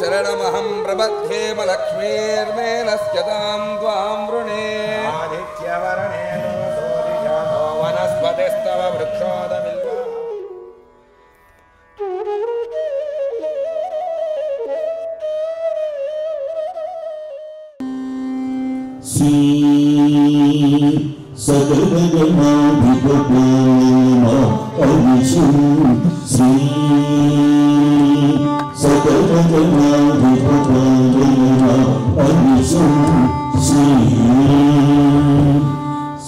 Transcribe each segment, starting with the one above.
शरणमहं प्रबध्ये लक्ष्मीर्मेनस्यतां त्वां वृणे आदित्यवर्णेन सूर्यजातो वनस्पतिस्तव वृक्षोदबिल्वा सकलगणाधिपतेन अविशं Shri सकलगणाधिपतेन अविशं Shri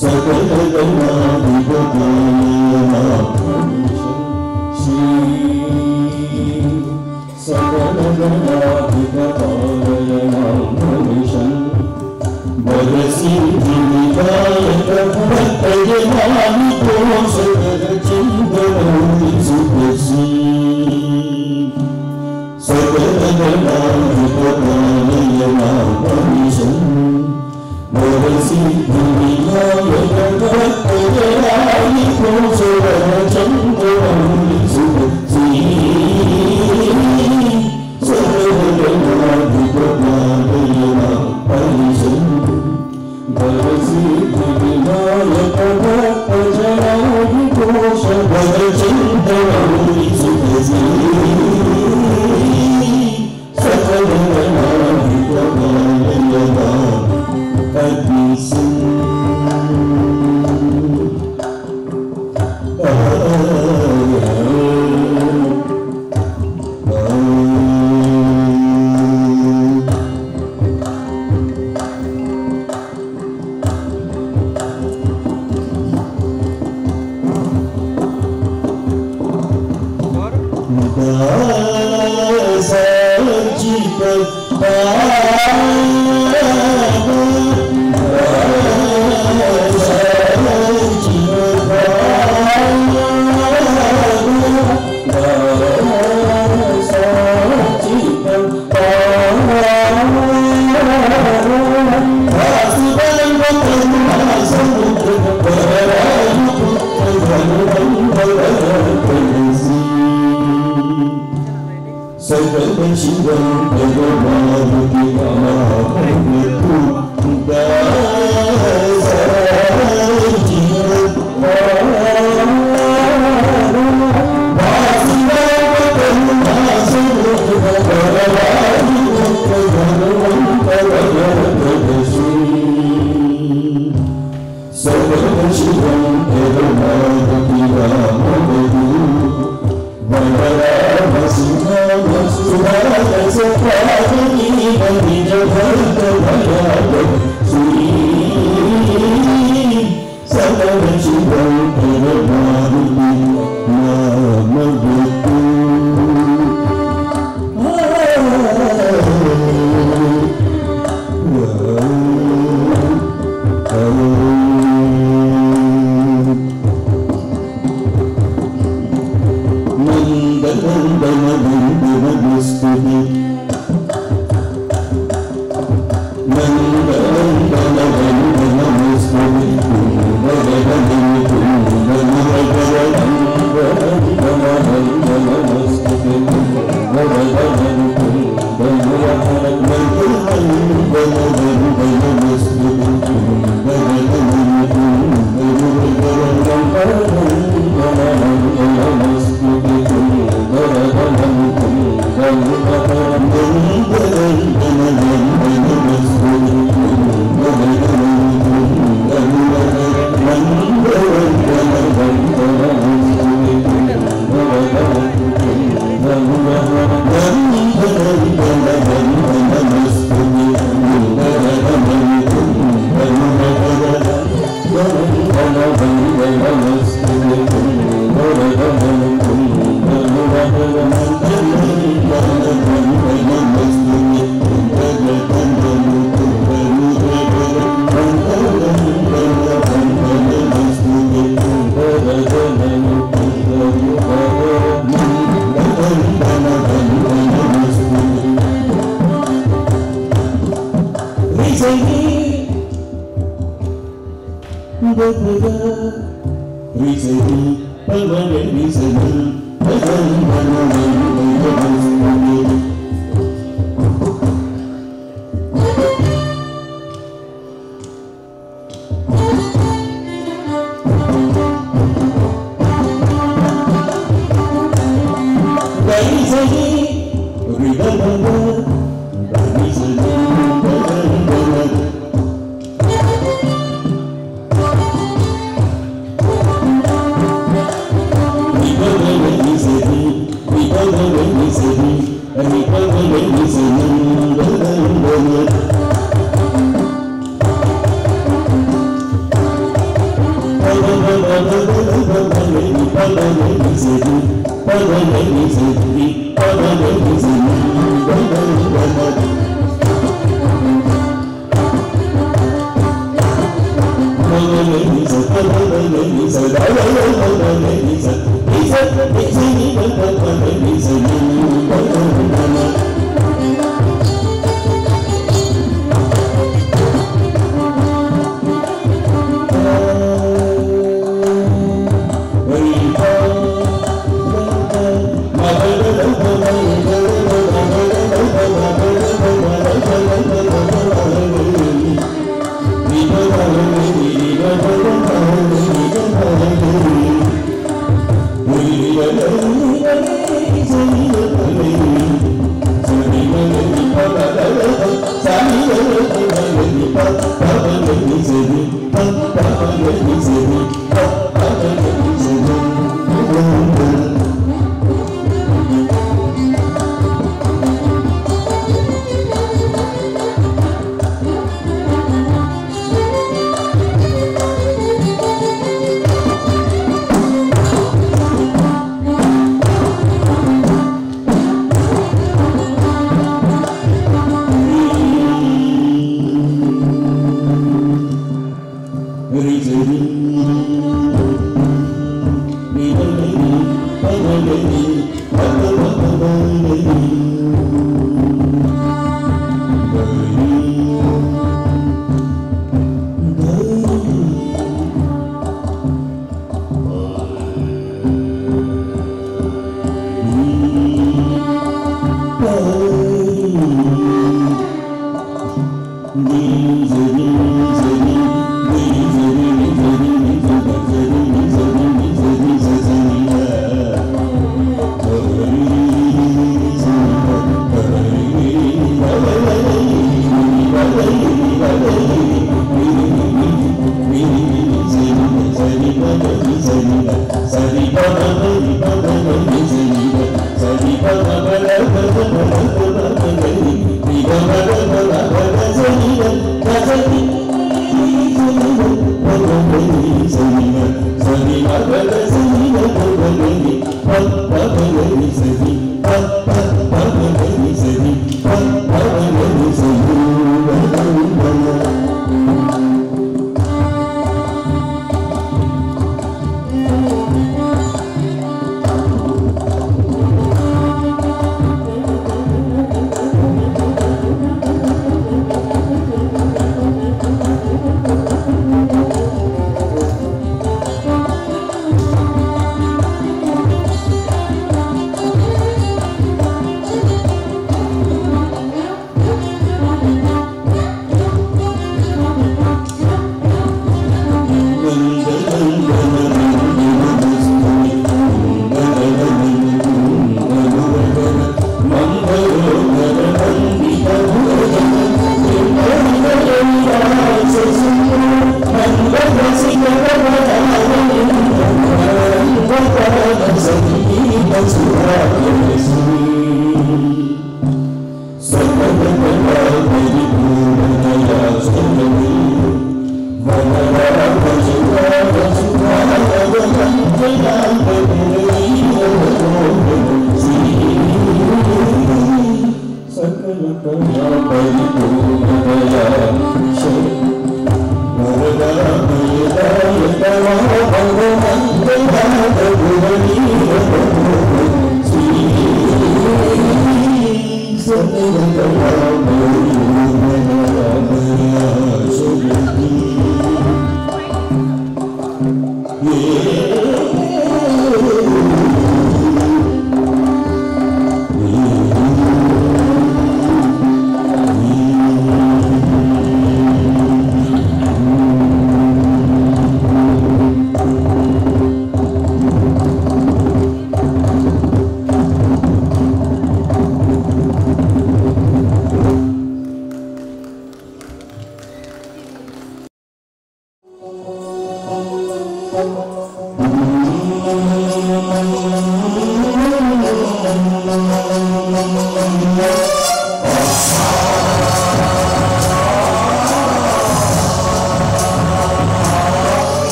सकलगणाधिपतेन Shri सकलगणाधिपतेन अविशं वरसिद्धिविनायक भक्तजनानि कोशगचिन्तनोनि सुखसी सकलगणाधिपतेन वरसिद्धिविनायक भक्तजनानि कोशगचिन्तनोनि सुखसी सकलगणाधिपतेन वरसिद्धिविनायक भक्तजनानि कोशगचिन्तनोनि सुखसी सकलगणाधिपतेन अग्निसिं Namaste Sri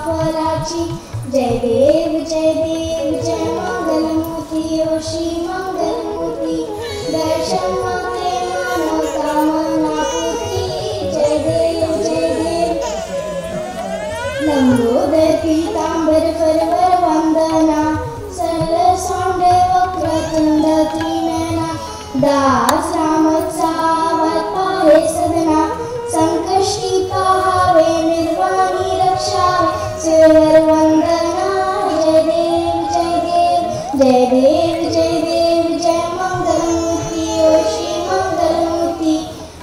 फलाची जय देव जय मंगलमूर्ति ओ श्री मंगलमूर्ति दर्शन मात्रे मनोकामना पूर्ति जय देव लंबोदर पीतांबर फरवर वंदना सरल सौंदर्य वक्रतुंड त्रिनयना दास रामोत्सावत पाहे सदना संकष्टी पाहावे निर्वाणी रक्षावे सुरवर वंदना जय देव जय मंगलमूर्ति ओ श्री मंगलमूर्ति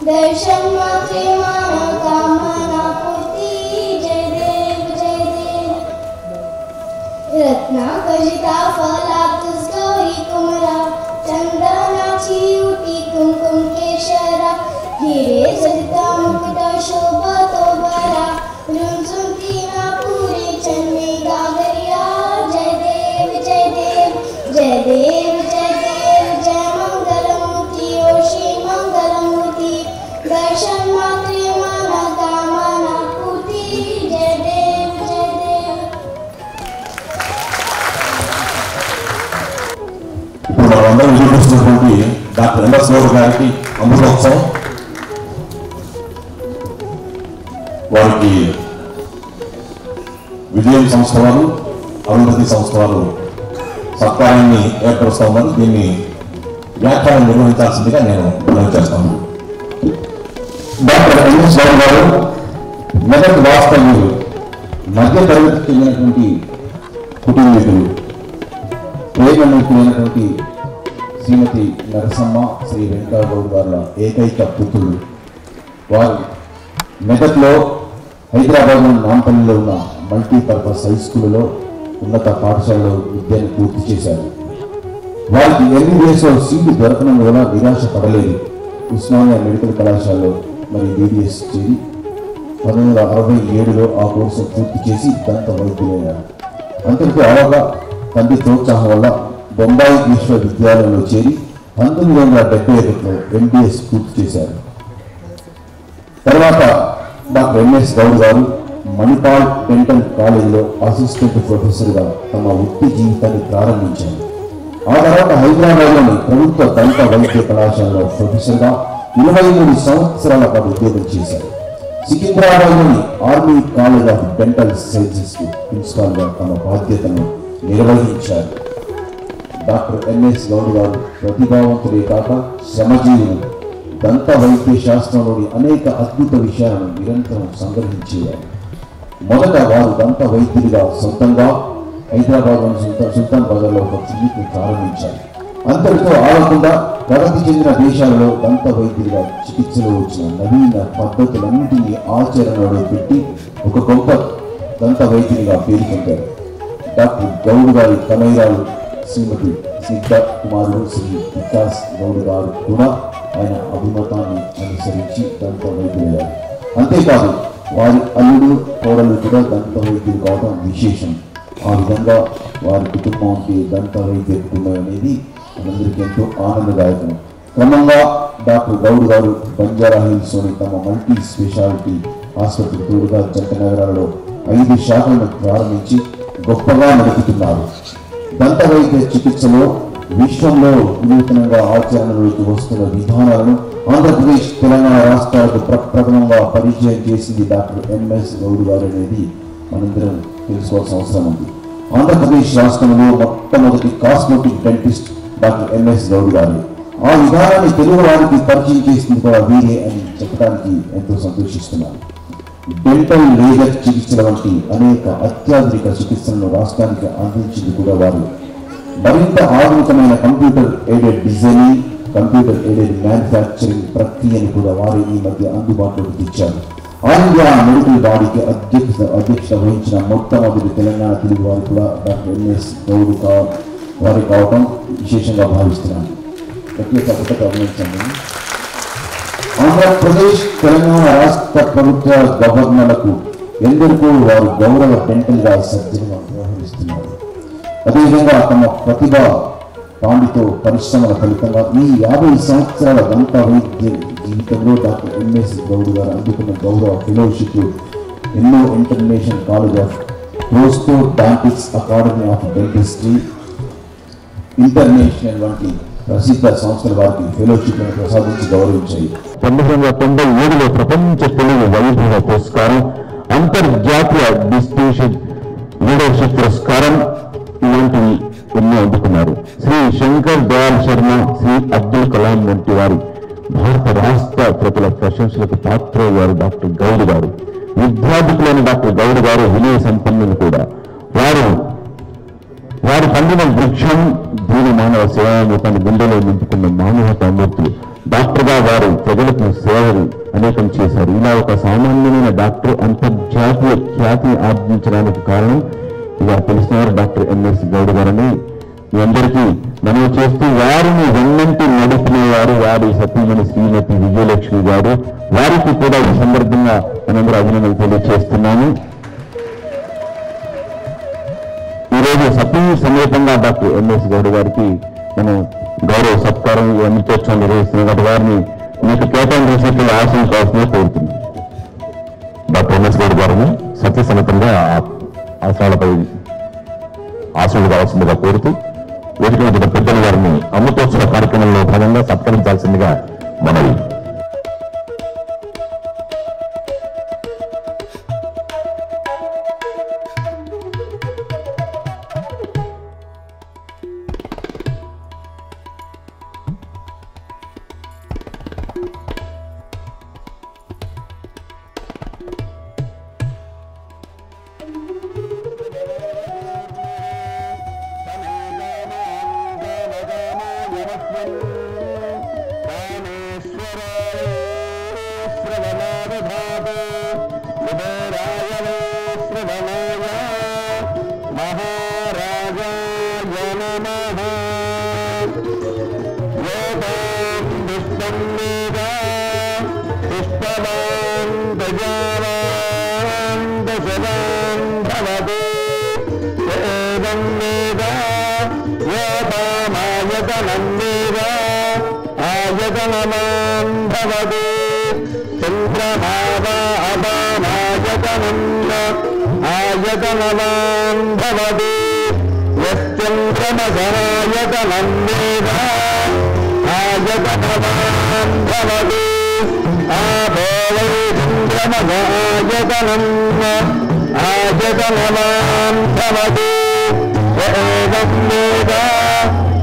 दर्शन मात्रे मनोकामना पूर्ति जय देव रत्ना कजिता फला तुस गौरी कुमरा चंदनाची उटी कुमकुम केशरा हिरे सजिता मुकुट शोभतो बरा रुंझुमती ना पूरे चन्ने गागरिया जय देव जय मंगलमूर्ति ओ श्री मंगलमूर्ति दर्शन मात्रे मनोकामना पूर्ति जय देव ఇప్పుడు మనందరం చూపిస్తున్నటువంటి డాక్టర్ ఎంఎస్ గౌడ్ గారికి అమృతోత్సవం వారికి విజయం సంస్థ వారు అరుంధతి సంస్థ వారు సత్కారాన్ని ఏర్పరుస్తామని దీన్ని వ్యాఖ్యానం నిర్వహించాల్సిందిగా నేను మనవి చేస్తాను. డాక్టర్ ఎంఎస్ గౌడ్ గారు మెదక్ వాస్తవ్యులు, మధ్య తరగతికి చెందినటువంటి కుటుంబీకులు, ప్రేమమూర్తులైనటువంటి శ్రీమతి నరసమ్మ శ్రీ వెంకటగౌడ్ గారుల ఏకైక పుత్రులు. వారు మెదక్లో హైదరాబాద్ నాంపల్లిలో ఉన్న మల్టీపర్పస్ హై స్కూల్లో ఉన్నత పాఠశాలలో విద్యను పూర్తి చేశారు. వారికి ఎంబీబీఎస్లో సీటు దొరకడం వల్ల నిరాశ పడలేదు. ఉస్మానియా మెడికల్ కళాశాలలో మరి బీబీఎస్ చేరి 1967లో ఆ కోర్సు పూర్తి చేసి దంత వైద్యులయ్యారు. అంతటితో అవగా తండ్రి ప్రోత్సాహం వల్ల బొంబాయి విశ్వవిద్యాలయంలో చేరి 1971లో ఎంబీఎస్ పూర్తి చేశారు. తర్వాత డాక్టర్ ఎంఎస్ గౌడ్ గారు మణిపాల్ డెంటల్ కాలేజీలో అసిస్టెంట్ ప్రొఫెసర్గా తమ వృత్తి జీవితాన్ని ప్రారంభించారు. ఆ తర్వాత హైదరాబాద్లోని ప్రభుత్వ దంత వైద్య కళాశాలలో ప్రొఫెసర్గా 23 సంవత్సరాల పాటు ఉద్యోగం చేశారు. సికింద్రాబాద్లోని army college of dental sciences ప్రిన్సిపాల్గా తమ బాధ్యతను నిర్వహించారు. డాక్టర్ ఎంఎస్ గౌడ్ గారు ప్రతిభావంతులే కాక శ్రమజీవులు. దంత వైద్య శాస్త్రంలోని అనేక అద్భుత విషయాలను నిరంతరం సంగ్రహించేవారు. మొదట వారు దంత వైద్యుడిగా సొంతంగా హైదరాబాద్లోని సుల్తాన్ బజార్లో ఒక క్లినిక్ను ప్రారంభించారు. అంతటితో ఆగకుండా ప్రగతి చెందిన దేశాలలో దంత వైద్యుడిగా చికిత్సలో వచ్చిన నవీన పద్ధతులన్నింటినీ ఆచరణలో పెట్టి ఒక గొప్ప దంత వైద్యుడిగా పేరు పొందారు. డాక్టర్ గౌడ్ గారి తనయురాలు శ్రీమతి సిద్ధ కుమారుడు శ్రీ వికాస్ గౌడ్ గారు కూడా ఆయన అభిమతాన్ని అనుసరించి దంత వైద్యులయ్యారు. అంతేకాదు వారి అల్లుడు కోడలు కూడా దంత వైద్యులు కావడం విశేషం. ఆ విధంగా వారి కుటుంబానికి దంత వైద్య కుటుంబం అనేది మనందరికీ ఎంతో ఆనందదాయకం. క్రమంగా డాక్టర్ గౌడ్ గారు బంజారా హిల్స్లోని తమ మల్టీ స్పెషాలిటీ ఆసుపత్రి తోడుగా జంట నగరాలలో 5 శాఖలను ప్రారంభించి గొప్పగా నడుపుతున్నారు. దంత వైద్య చికిత్సలో విశ్వంలో వినూతనంగా ఆచరణలోకి వస్తున్న విధానాలను ఆంధ్రప్రదేశ్ తెలంగాణ రాష్ట్రాలకు ప్రప్రథమంగా పరిచయం చేసింది డాక్టర్ ఎంఎస్ గౌడ్ గారు అనేది మనందరం తెలుసుకోవాల్సిన అవసరం ఉంది. ఆంధ్రప్రదేశ్ రాష్ట్రంలో మొట్టమొదటి cosmetic dentist doctor MS Goud గారు. ఆ విధానాన్ని తెలుగు వారికి పరిచయం చేసింది కూడా వీరే అని చెప్పడానికి ఎంతో సంతోషిస్తున్నారు. డెంటల్ లేజర్ చికిత్సల వంటి అనేక అత్యాధునిక చికిత్సలను రాష్ట్రానికి అందించింది కూడా వారు. మరింత ఆధునికమైన computer aided designing, computer aided manufacturing ప్రక్రియను కూడా వారు ఈ మధ్య అందుబాటులోకి తెచ్చారు. ఆల్ ఇండియా మెడికల్ బాడీకి అధ్యక్షత వహించిన మొట్టమొదటి తెలంగాణ తెలుగు వారు కూడా డాక్టర్ ఎంఎస్ గౌడ్ వారు కావటం విశేషంగా భావిస్తున్నాను. ప్రత్యేక అభినందించండి. ఆంధ్రప్రదేశ్ తెలంగాణ రాష్ట్ర ప్రభుత్వ గవర్నర్లకు ఎందరికో వారు గౌరవ డెంటల్గా సర్జన్గా వ్యవహరిస్తున్నారు. అదేవిధంగా తమ ప్రతిభ పాండితో పరిశ్రమల ఫలితంగా ఈ 50 సంవత్సరాల దంత వైద్య జీవితంలో డాక్టర్ ఎంఎస్ గౌడ్ గారు అందుకున్న గౌరవ ఫెలోషిప్ ఎన్నో international college of prosthodontics academy of dentistry international వంటి ప్రసిద్ధ సంస్థల వారికి ఫెలోషిప్లను ప్రసాదించి గౌరవించాయి. 1997లో ప్రపంచ తెలుగు వైభవ పురస్కారం, అంతర్జాతీయ డిస్టింక్షన్ లీడర్షిప్ పురస్కారం ఇలాంటివి ఎన్నో అందుకున్నారు. శ్రీ శంకర్ దయాల్ శర్మ, శ్రీ అబ్దుల్ కలాం వంటి వారి భారత రాష్ట్ర ప్రజల ప్రశంసలకు పాత్రయ్యారు డాక్టర్ గౌడ్ గారు. విద్యార్థికులైన డాక్టర్ గౌడ్ గారు వినయ సంపన్నులు కూడా. వారు పండిన వృక్షం దీని మానవ సేవామూతాన్ని గుండెలో నింపుకున్న మానవతామూర్తులు. డాక్టర్గా వారు ప్రజలకు సేవలు అనేకం చేశారు. ఇలా ఒక సామాన్యమైన డాక్టర్ అంతర్జాతీయ ఖ్యాతి ఆర్జించడానికి కారణం ఇలా తెలిసిన వారు డాక్టర్ ఎంఎస్ గౌడ్ గారని మీ అందరికీ మనవి చేస్తూ, వారిని వెన్నంటి నడిపిన వారు వారి సతీమణి శ్రీమతి విజయలక్ష్మి గారు. వారికి కూడా ఈ సందర్భంగా మనందరూ అభినందనలు తెలియజేస్తున్నాము. ఈరోజు సతీ సమేతంగా డాక్టర్ ఎంఎస్ గౌడ్ గారికి మనం గౌరవ సత్కారం అమృతోత్సవం నిర్వహిస్తున్నాం కాబట్టి వారిని మీకు కేటాయించిన ఆశయం కావాల్సిందే కోరుతున్నాం. డాక్టర్ ఎంఎస్ గౌడ్ గారిని సతీ సమేతంగా ఆసనాలపై ఆశలు కావాల్సిందిగా కోరుతూ వేదిక మీద పెద్దల వారిని అమృతోత్సవ కార్యక్రమంలో భాగంగా సత్కరించాల్సిందిగా మనవి.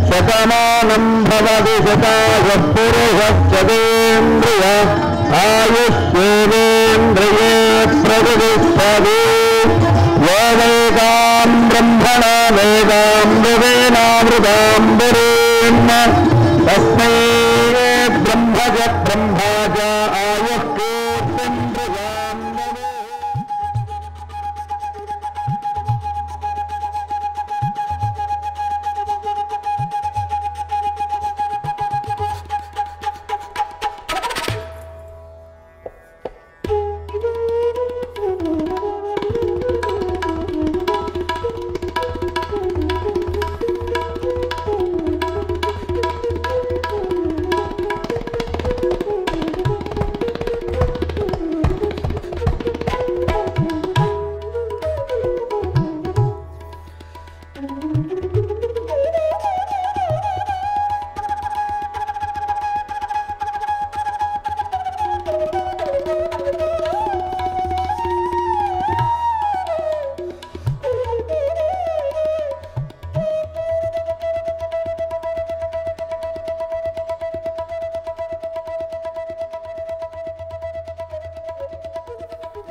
శతమానం భవతి శతాయ పురుషశ్చదేంద్రియ ఆయుష్యేంద్రియే ప్రతిష్టతి. వేదైకాం బ్రహ్మణ వేదాం వేదామృతాంబురేణ తస్మై బ్రహ్మజ బ్రహ్మజ ఆయుష్యేంద్రియాం.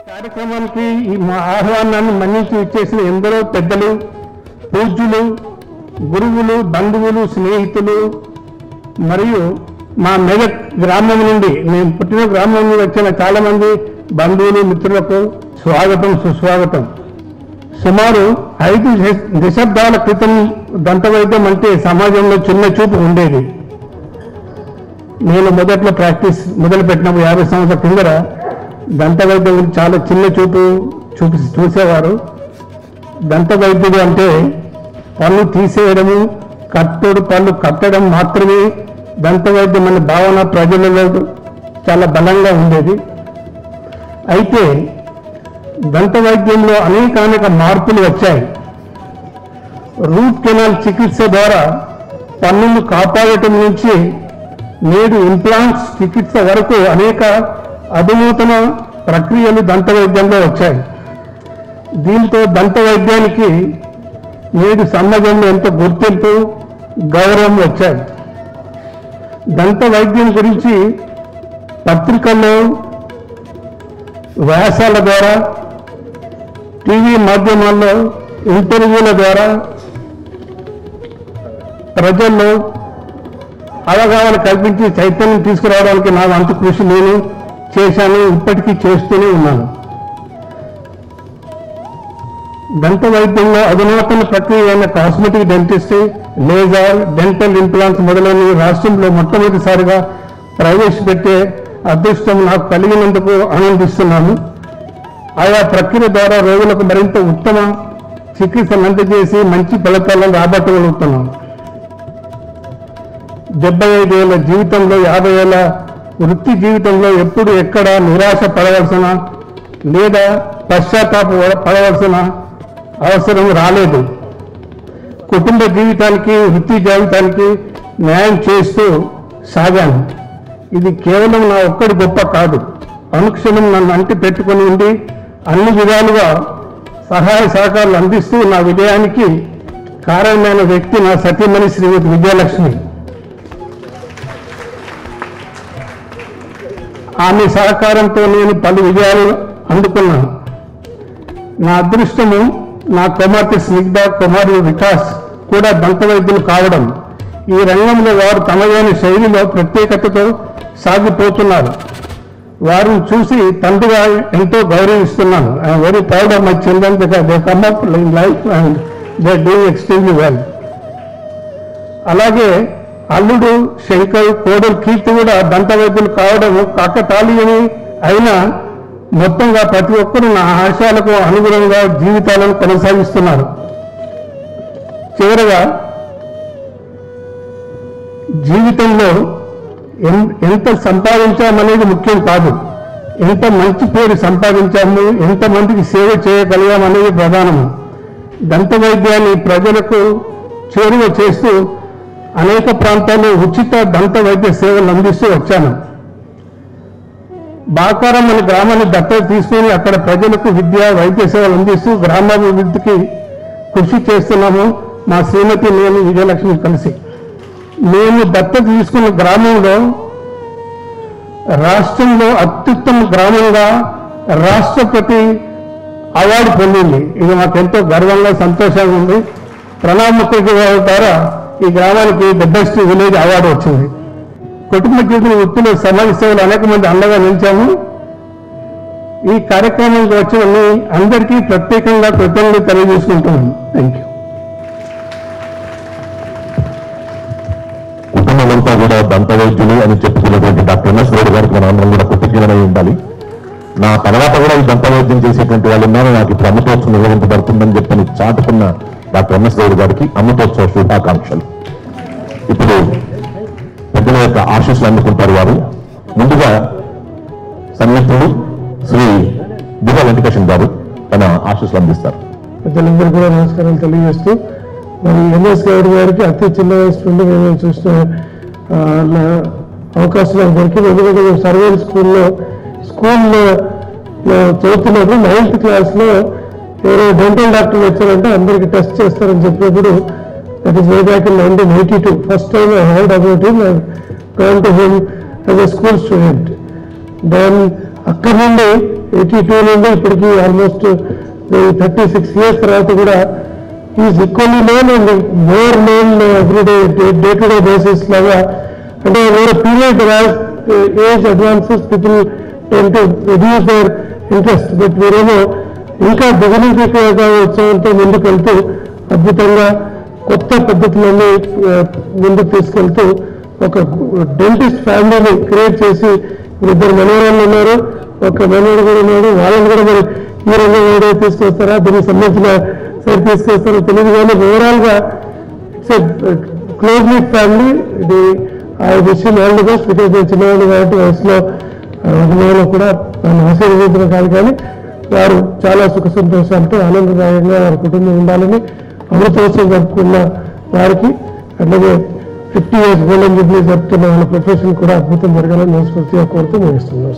కార్యక్రమానికి మా ఆహ్వానాన్ని మన్నించి ఇచ్చేసిన ఎందరో పెద్దలు, పూజ్యులు, గురువులు, బంధువులు, స్నేహితులు మరియు మా మెదక్ గ్రామం నుండి, మేము పుట్టిన గ్రామం నుండి వచ్చిన చాలా మంది బంధువులు, మిత్రులకు స్వాగతం, సుస్వాగతం. సుమారు 5 దశాబ్దాల క్రితం దంతవైద్యం అంటే సమాజంలో చిన్న చూపు ఉండేది. నేను మొదట్లో ప్రాక్టీస్ మొదలుపెట్టినప్పుడు 50 సంవత్సరాల కిందట దంతవైద్యం గురించి చాలా చిన్న చూసేవారు. దంతవైద్యుడు అంటే పళ్ళు తీసేయడము, పళ్ళు కట్టడం మాత్రమే దంతవైద్యం అనే భావన ప్రజలలో చాలా బలంగా ఉండేది. అయితే దంత వైద్యంలో అనేక మార్పులు వచ్చాయి. రూట్ కెనాల్ చికిత్స ద్వారా పన్నులు కాపాడటం నుంచి నేడు ఇంప్లాంట్స్ చికిత్స వరకు అనేక అధునూతన ప్రక్రియలు దంత వైద్యంలో వచ్చాయి. దీంతో దంత వైద్యానికి నేడు సమాజంలో ఎంతో గుర్తింపు, గౌరవం వచ్చాయి. దంత వైద్యం గురించి పత్రికల్లో, వ్యాసాల ద్వారా, టీవీ మాధ్యమాల్లో, ఇంటర్వ్యూల ద్వారా ప్రజల్లో అవగాహన కల్పించి చైతన్యం తీసుకురావడానికి నా వంతు కృషి నేను చేశాను, ఇప్పటికీ చేస్తూనే ఉన్నాను. దంత వైద్యంలో అధునాతన ప్రక్రియ అయిన cosmetic dentistry, laser, dental implants మొదలైనవి రాష్ట్రంలో మొట్టమొదటిసారిగా ప్రవేశపెట్టే అదృష్టం నాకు కలిగినందుకు ఆనందిస్తున్నాను. ఆయా ప్రక్రియ ద్వారా రోగులకు మరింత ఉత్తమ చికిత్సలు అందజేసి మంచి ఫలితాలను రాబట్టగలుగుతున్నాను. 75 ఏళ్ల జీవితంలో 50 ఏళ్ల వృత్తి జీవితంలో ఎప్పుడు ఎక్కడ నిరాశ పడవలసిన లేదా పశ్చాత్తాప పడవలసిన అవసరం రాలేదు. కుటుంబ జీవితానికి, వృత్తి జీవితానికి న్యాయం చేస్తూ సాగాను. ఇది కేవలం నా ఒక్కడి గొప్ప కాదు. అనుక్షణం నన్ను అంటి పెట్టుకుని ఉండి అన్ని విధాలుగా సహాయ సహకారాలు అందిస్తూ నా విజయానికి కారణమైన వ్యక్తి నా సతీమణి శ్రీమతి విజయలక్ష్మి. ఆమె సహకారంతో నేను పలు విజయాలు అందుకున్నాను. నా అదృష్టము నా కుమార్తె స్నిగ్ధ, కుమారుడు వికాస్ కూడా దంత వైద్యులు కావడం. ఈ రంగంలో వారు తమదైన శైలిలో ప్రత్యేకతతో సాగిపోతున్నారు. వారిని చూసి తండ్రిగా ఎంతో గౌరవిస్తున్నాను. I'm very proud of my children because they come up in life and they do extremely well. అలాగే అల్లుడు శంకర్, కోడలు కీర్తి కూడా దంత వైద్యులు కావడం కాకతాళీయని అయినా మొత్తంగా ప్రతి ఒక్కరూ నా ఆశయాలకు అనుగుణంగా జీవితాలను కొనసాగిస్తున్నారు. చివరగా జీవితంలో ఎంత సంపాదించామనేది ముఖ్యం కాదు, ఎంత మంచి పేరు సంపాదించాము, ఎంతమందికి సేవ చేయగలిగామనేది ప్రధానము. దంత వైద్యాన్ని ప్రజలకు చేరువ చేస్తూ అనేక ప్రాంతాల్లో ఉచిత దంత వైద్య సేవలు అందిస్తూ వచ్చాను. బాకారం అనే గ్రామాన్ని దత్తత తీసుకుని అక్కడ ప్రజలకు విద్య, వైద్య సేవలు అందిస్తూ గ్రామాభివృద్ధికి కృషి చేస్తున్నాము. మా శ్రీమతి, నేను, విజయలక్ష్మి కలిసి. మేము దత్తత తీసుకున్న గ్రామంలో రాష్ట్రంలో అత్యుత్తమ గ్రామంగా రాష్ట్రపతి అవార్డు పొందింది. ఇది మాకెంతో గర్వంగా, సంతోషంగా ఉంది. ప్రణబ్ ముఖర్జీ గారి ద్వారా ఈ గ్రామానికి ది బెస్ట్ విలేజ్ అవార్డు వచ్చింది. కుటుంబ జీవిత వృత్తిలో సమాజ సేవలు అనేక మంది అండగా నిలిచాము. ఈ కార్యక్రమానికి వచ్చిన అందరికీ ప్రత్యేకంగా కృతజ్ఞతలు తెలియజేసుకుంటున్నాను. Thank you. కుటుంబమంతా కూడా దంత వైద్యులు అని చెప్పుకున్నటువంటి డాక్టర్ ఎంఎస్ గౌడ్ గారికి మన అందరం కూడా కృతజ్ఞతమై ఉండాలి. నా తర్వాత కూడా ఈ దంత వైద్యం చేసేటువంటి వాళ్ళు ఉన్నారు, నాకు ఇప్పుడు అమృతోత్సవం నిర్వహించబడుతుందని చెప్పని చాటుకున్న డాక్టర్ ఎంఎస్ గౌడ్ గారికి అమృతోత్సవ శుభాకాంక్షలు. ఇప్పుడు పెద్దల యొక్క ఆశీస్సులు అందుకుంటారు వారు. ముందుగా సన్నిహితుడు శ్రీ దివ్య వెంకటేశం గారు తన ఆశీస్సులు అందిస్తారు. పెద్దలందరూ కూడా నమస్కారాలు తెలియజేస్తూ, మరి ఎంఎస్ గౌడ్ గారికి అతి చిన్న వయసు నుండి మేము చూసిన అవకాశం నాకు దొరికింది. ఎందుకంటే మేము సర్వేల్ స్కూల్లో చదువుతున్నప్పుడు 9th క్లాస్లో ఎవరో డెంటల్ డాక్టర్ వచ్చారంటే అందరికి టెస్ట్ చేస్తారని చెప్పినప్పుడు, that is way back in 1982. First time I heard about him, I gone to him as a school student. Then అక్కడి నుండి 82 నుండి ఇప్పటికీ ఆల్మోస్ట్ 36 years తర్వాత కూడా is equally known and more known everyday, day to day basis లాగా. అంటే వేరే period age advances people tend to reduce their interest, but వీరేమో ఇంకా దిగునిగా ఉత్సవంతో ముందుకు వెళ్తూ అద్భుతంగా కొత్త పద్ధతులన్నీ ముందుకు తీసుకెళ్తూ ఒక డెంటిస్ట్ ఫ్యామిలీని క్రియేట్ చేసి, 2 మనవరాళ్ళు ఉన్నారు, ఒక మనవడు కూడా ఉన్నాడు. వాళ్ళని కూడా మరి ఈ రంగం ఏదో తీసుకొస్తారా, దీనికి సంబంధించిన సరి తీసుకొస్తారో తెలియదు. కానీ ఓవరాల్గా it's a close neat family. ఇది ఆ విషయం ఆల్ ది బెస్ట్. బికాజ్ నేను చిన్నవాళ్ళు కాబట్టి వయసులో అభినయంలో కూడా నన్ను ఆశీర్వదించడం కాదు, కానీ వారు చాలా సుఖ సంతోషాలతో ఆనందదాయంగా వారి కుటుంబం ఉండాలని, అమృతోత్సవం జరుపుకున్న వారికి అలాగే 50 years గోల్డెన్ జూబ్లీ జరుపుతున్న వాళ్ళ ప్రొఫెషన్ కూడా అద్భుతం జరగాలని మనస్ఫూర్తిగా కోరుతూ ముగిస్తున్నాం.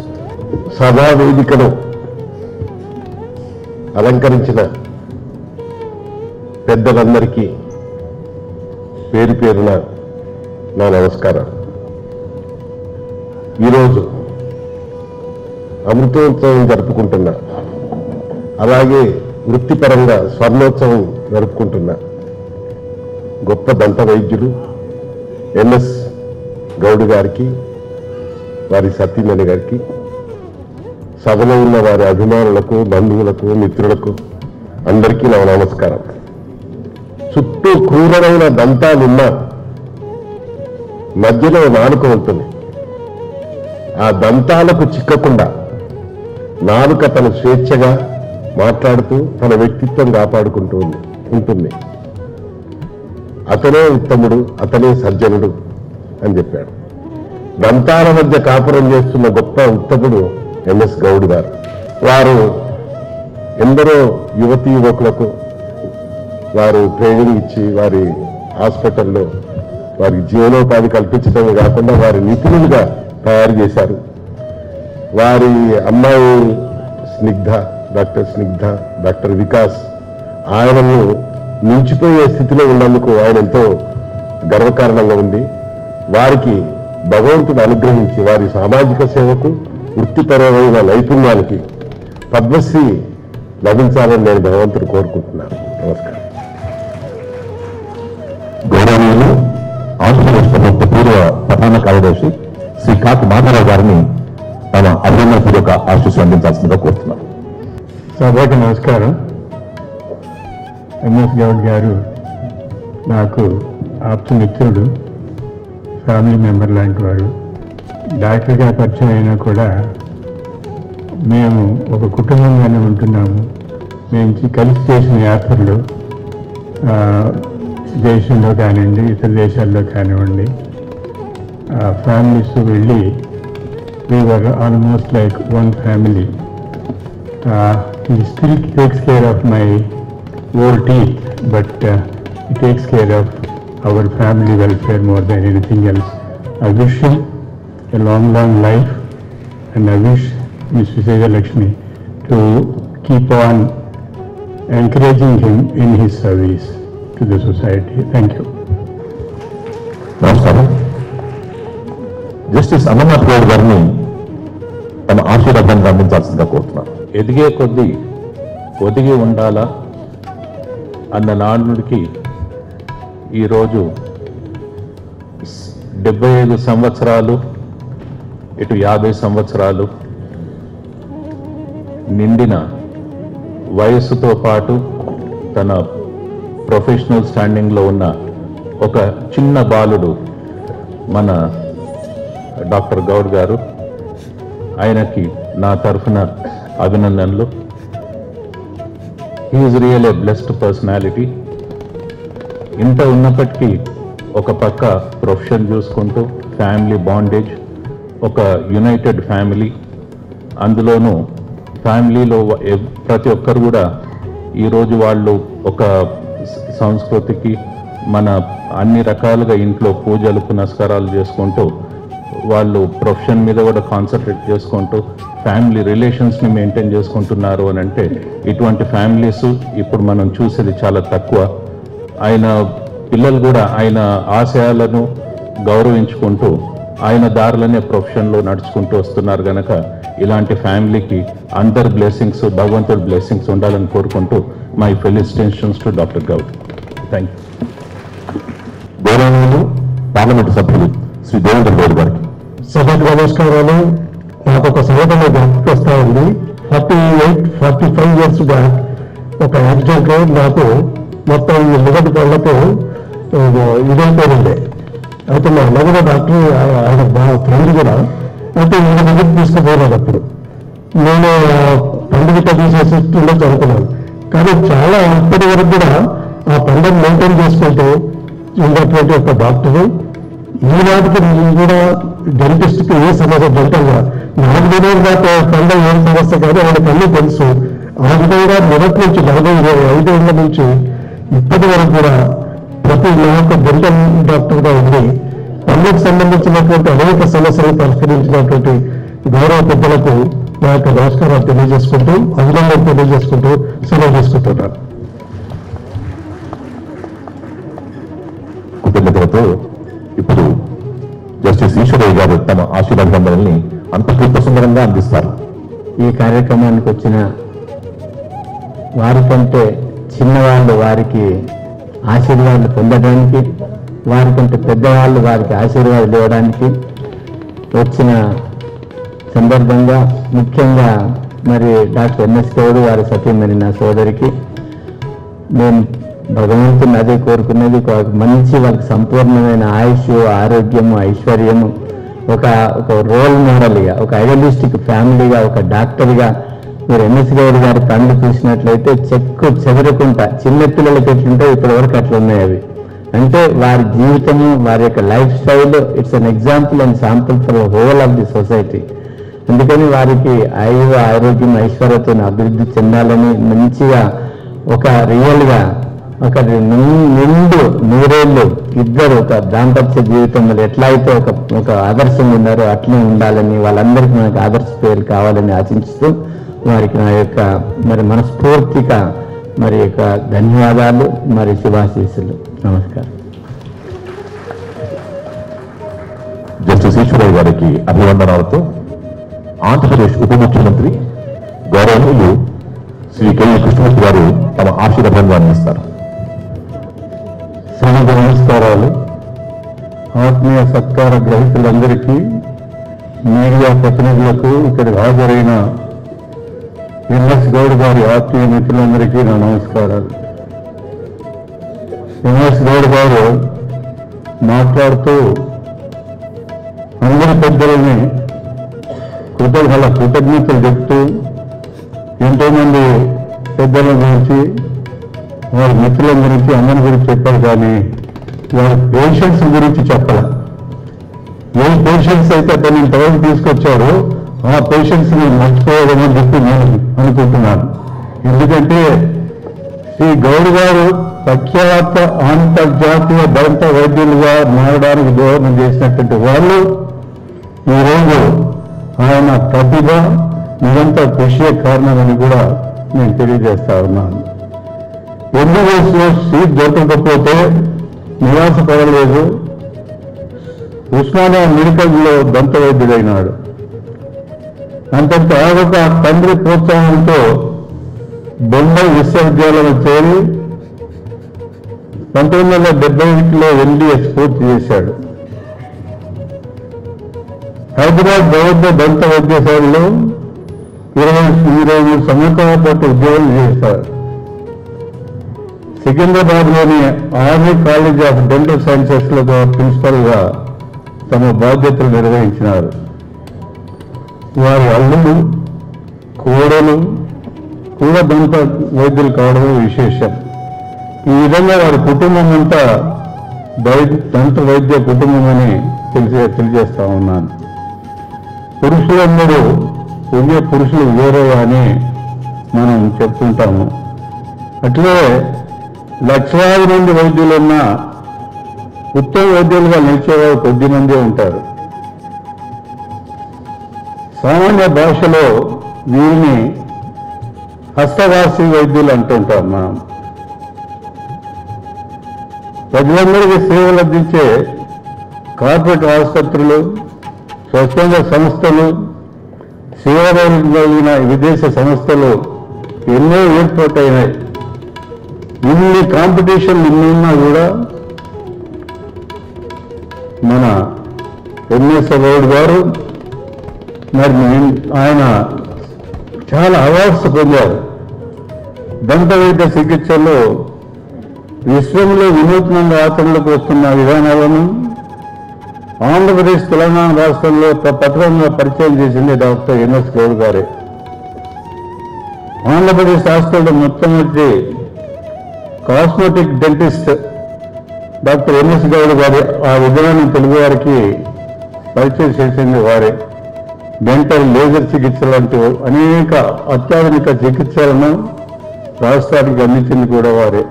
సభా వేదికను అలంకరించిన పెద్దలందరికీ పేరు పేరున నా నమస్కారం. ఈరోజు అమృతోత్సవం జరుపుకుంటున్నా, అలాగే వృత్తిపరంగా స్వర్ణోత్సవం జరుపుకుంటున్నా గొప్ప దంత వైద్యులు ఎంఎస్ గౌడ్ గారికి, వారి సతీమణి గారికి, సభలో ఉన్న వారి అభిమానులకు, బంధువులకు, మిత్రులకు అందరికీ నా నమస్కారం. చుట్టూ క్రూరమైన దంతాలున్న మధ్యలో నాలుక ఉంటుంది. ఆ దంతాలకు చిక్కకుండా నాలుక తన స్వేచ్ఛగా మాట్లాడుతూ తన వ్యక్తిత్వం కాపాడుకుంటూ ఉంటుంది. అతనే ఉత్తముడు, అతనే సజ్జనుడు అని చెప్పాడు. దంతాల మధ్య కాపురం చేస్తున్న గొప్ప ఉత్తముడు ఎంఎస్ గౌడ్ గారు. వారు ఎందరో యువతీ యువకులకు వారు ట్రైనింగ్ ఇచ్చి వారి హాస్పిటల్లో వారికి జీవనోపాధి కల్పించడమే కాకుండా వారి నిపుణులుగా తయారు చేశారు. వారి అమ్మాయి స్నిగ్ధ, డాక్టర్ స్నిగ్ధ, డాక్టర్ వికాస్ ఆయనను మించిపోయే స్థితిలో ఉన్నందుకు ఆయన ఎంతో గర్వకారణంగా ఉంది. వారికి భగవంతుడు అనుగ్రహించి వారి సామాజిక సేవకు, వృత్తిపరమైన నైపుణ్యానికి పద్మశ్రీ లభించాలని నేను భగవంతుడు కోరుకుంటున్నాను. నమస్కారం. గౌరవనీయులు ఆంధ్రప్రదేశ్ ప్రభుత్వ పూర్వ ప్రధాన కార్యదర్శి శ్రీ కాకి మాధవరావు గారిని తమ అభినందనపూర్వక ఆశీస్సులు అందించాల్సిందిగా కోరుతున్నారు. సభకి నమస్కారం. ఎంఎస్ గౌడ్ గారు నాకు ఆప్తమిత్రుడు, ఫ్యామిలీ మెంబర్ లాంటి వారు. డాక్టర్గా పరిచయం అయినా కూడా మేము ఒక కుటుంబంగానే ఉంటున్నాము. మేము కలిసి చేసిన యాత్రలు దేశంలో కానివ్వండి, ఇతర దేశాల్లో కానివ్వండి, ఫ్యామిలీస్ వెళ్ళి we were almost like one family. He still takes care of my old teeth, but he takes care of our family welfare more than anything else. I wish him a long life, and I wish Ms. Vijayalakshmi to keep on encouraging him in his service to the society. Thank you. నమస్కారం. Justice Amarnath Goud గారిని తమ ఆశీర్వాదాన్ని అందించాల్సిందిగా కోరుతున్నారు. ఎదిగే కొద్దీ ఒదిగి ఉండాలా అన్న నానుడికి ఈరోజు 75 సంవత్సరాలు, ఇటు 50 సంవత్సరాలు నిండిన వయస్సుతో పాటు తన ప్రొఫెషనల్ స్టాండింగ్లో ఉన్న ఒక చిన్న బాలుడు మన డాక్టర్ గౌడ్ గారు. ఆయనకి నా తరఫున అభినందనలు. He is real a blessed personality. ఇంత ఉన్నప్పటికీ ఒక పక్క ప్రొఫెషన్ చూసుకుంటూ ఫ్యామిలీ బాండేజ్, ఒక యునైటెడ్ ఫ్యామిలీ, అందులోనూ ఫ్యామిలీలో ప్రతి ఒక్కరు కూడా ఈరోజు వాళ్ళు ఒక సంస్కృతికి మన అన్ని రకాలుగా ఇంట్లో పూజలు పునస్కారాలు చేసుకుంటూ వాళ్ళు ప్రొఫెషన్ మీద కూడా కాన్సన్ట్రేట్ చేసుకుంటూ ఫ్యామిలీ రిలేషన్స్ని మెయింటైన్ చేసుకుంటున్నారు అని అంటే ఇటువంటి ఫ్యామిలీస్ ఇప్పుడు మనం చూసేది చాలా తక్కువ. ఆయన పిల్లలు కూడా ఆయన ఆశయాలను గౌరవించుకుంటూ ఆయన దారులనే ప్రొఫెషన్లో నడుచుకుంటూ వస్తున్నారు కనుక ఇలాంటి ఫ్యామిలీకి అందరి బ్లెస్సింగ్స్, భగవంతుడి బ్లెస్సింగ్స్ ఉండాలని కోరుకుంటూ my felicitations to doctor Goud. Thank you. గౌరవనీయులు పార్లమెంటు సభ్యులు శ్రీ దేవేంద్ర గౌడ్ గారికి. సభకు నమస్కారాలు. నాకు ఒక సంఘటన గుర్తుకొస్తా ఉంది. 45 years బ్యాక్ ఒక యాక్సిడెంట్లో నాకు మొత్తం మొదటి పళ్ళతో ఇదైపోయింది. అయితే మా అన్న కూడా డాక్టర్, ఆయన బాగా ఫ్రెండ్ కూడా. అయితే ఈయన దగ్గరికి తీసుకుపోయినాడు. అప్పుడు నేను పండుగ తీసేసిలో చదువుకున్నాను. కానీ చాలా ఇప్పటి వరకు కూడా ఆ పండుగ మెయింటైన్ చేసుకుంటూ ఉన్నటువంటి ఒక డాక్టరు. ఈనాటికి కూడా డెంటిస్ట్కి ఏ సమస్య డెంటల్గా నాకు తెలియదు. పండుగ ఏం సమస్య కాదు, ఆయనకు అన్నీ తెలుసు. ఆ విధంగా మొదటి నుంచి 45 నుంచి ఇప్పటి వరకు కూడా ప్రతి యొక్క డెంటల్ డాక్టర్గా ఉండి పనులకు సంబంధించినటువంటి అనేక సమస్యలు పరిష్కరించినటువంటి గౌరవ పెద్దలకు నా యొక్క నమస్కారాలు తెలియజేసుకుంటూ అభినందనలు తెలియజేసుకుంటూ సెలవు చేసుకుంటున్నాను. కృతజ్ఞతలతో ఇప్పుడు జస్టిస్ ఈశ్వరయ్య గారు తమ ఆశీర్వాదాన్ని అంతకృత సుందరంగా అందిస్తారు. ఈ కార్యక్రమానికి వచ్చిన వారికంటే చిన్నవాళ్ళు వారికి ఆశీర్వాదాలు పొందడానికి, వారికంటే పెద్దవాళ్ళు వారికి ఆశీర్వాదాలు ఇవ్వడానికి వచ్చిన సందర్భంగా ముఖ్యంగా మరి డాక్టర్ ఎంఎస్ గౌడ్ వారి సతీమణి నా సోదరికి నేను భగవంతుని అదే కోరుకునేది, ఒక మంచి వాళ్ళకి సంపూర్ణమైన ఆయుష్, ఆరోగ్యము, ఐశ్వర్యము, ఒక రోల్ మోడల్గా, ఒక ఐడియలిస్టిక్ ఫ్యామిలీగా, ఒక డాక్టర్గా మీరు ఎంఎస్ గౌడ్ గారి పనులు చూసినట్లయితే చెదరకుండా చిన్నపిల్లలకి ఎట్లుంటే ఇప్పటి వరకు అట్లా ఉన్నాయి. అవి అంటే వారి జీవితము, వారి యొక్క life style it's an example and sample for whole of the society. అందుకని వారికి ఆరోగ్యం, ఐశ్వర్యతో అభివృద్ధి చెందాలని మంచిగా ఒక రియల్గా ఒక నిండు నూరేళ్ళు ఇద్దరు ఒక దాంపత్య జీవితంలో ఎట్లా అయితే ఒక ఆదర్శం ఉన్నారో అట్లే ఉండాలని, వాళ్ళందరికీ మనకు ఆదర్శ పేర్లు కావాలని ఆశించుతూ వారికి నా యొక్క మరి మనస్ఫూర్తిగా మరి యొక్క ధన్యవాదాలు, మరి శుభాశీస్సులు. నమస్కారం. జస్టిస్ ఈశ్వరయ్య గారికి అభివందనాలతో ఆంధ్రప్రదేశ్ ఉప ముఖ్యమంత్రి గౌరవనీయులు శ్రీ కె కృష్ణమూర్తి గారు తమ ఆశీర్వాదాన్ని అందిస్తారు. సమగ్ర నమస్కారాలు. ఆత్మీయ సత్కార గ్రహీతులందరికీ, మీడియా ప్రతినిధులకు, ఇక్కడికి హాజరైన ఎంఎస్ గౌడ్ గారి ఆత్మీయ మిత్రులందరికీ నా నమస్కారాలు. ఎంఎస్ గౌడ్ గారు మాట్లాడుతూ అందరి పెద్దలని కృతజ్ఞతలు చెప్తూ ఎంతోమంది పెద్దల గురించి, వారి మిత్రుల గురించి, అందరి గురించి చెప్పారు. కానీ వారి పేషెంట్స్ గురించి చెప్పాలి. ఏ పేషెంట్స్ అయితే అతను ఇంతవరకు తీసుకొచ్చారో ఆ పేషెంట్స్ ని మర్చిపోవడమని చెప్పి నేను అనుకుంటున్నాను. ఎందుకంటే శ్రీ గౌడ్ గారు ప్రఖ్యాత అంతర్జాతీయ దంత వైద్యులుగా మారడానికి దోహదం చేసినటువంటి వాళ్ళు ఈరోజు ఆయన ప్రతిభ, నిరంతర కృషి కారణమని కూడా నేను తెలియజేస్తా ఉన్నాను. ఎంబీబీఎస్లో సీట్ దొరకకపోతే నిరాశపడలేదు. ఉస్మానియా మెడికల్లో దంత వైద్యుడైనాడు. అంతటి ఆగక తండ్రి ప్రోత్సాహంతో బొంబాయి విశ్వవిద్యాలయంలో చేరి 1971లో MDS పూర్తి చేశాడు. హైదరాబాద్ ప్రభుత్వ దంత వైద్యశాలలో 23 సంవత్సరాల పాటు ఉద్యోగం చేశారు. సికింద్రాబాద్లోని ఆర్మీ కాలేజ్ ఆఫ్ డెంటల్ సైన్సెస్లో ప్రిన్సిపల్గా తమ బాధ్యతలు నిర్వహించినారు. వారి అల్లుడు, కోడలు కూడా దంత వైద్యులు కావడమే విశేషం. ఈ విధంగా వారి కుటుంబం అంతా దంత వైద్య కుటుంబం అని తెలియజేస్తా ఉన్నాను. పురుషులందరూ పురుషులు వేరే అని మనం చెప్తుంటాము. అట్లే లక్షలాది మంది వైద్యులున్నా ఉత్తమ వైద్యులుగా నిలిచేవారు కొద్ది మందే ఉంటారు. సామాన్య భాషలో వీరిని హస్తవాసి వైద్యులు అంటుంటాం మనం. ప్రజలందరికీ సేవలు అందించే కార్పొరేట్ ఆసుపత్రులు, స్వచ్ఛంద సంస్థలు, సేవలైన విదేశీ సంస్థలు ఎన్నో ఏర్పాటైనాయి. ఇన్ని కాంపిటీషన్లు ఇన్నున్నా కూడా మన ఎంఎస్ గౌడ్ గారు మరి ఆయన చాలా అవార్డ్స్ పొందారు. దంత వైద్య చికిత్సలో విశ్వంలో వినూత్నంగా ఆచరణలోకి వస్తున్న విధానాలను ఆంధ్రప్రదేశ్, తెలంగాణ రాష్ట్రంలో పత్రంగా పరిచయం చేసింది డాక్టర్ ఎంఎస్ గౌడ్ గారే. ఆంధ్రప్రదేశ్ రాష్ట్రంలో మొట్టమొదటి cosmetic dentist doctor MS Goud గారి ఆ విధానాన్ని తెలుగు వారికి పరిచయం చేసింది వారే. డెంటల్ లేజర్ చికిత్సలు అంటూ అనేక అత్యాధునిక చికిత్సలను రాష్ట్రానికి అందించింది కూడా వారే.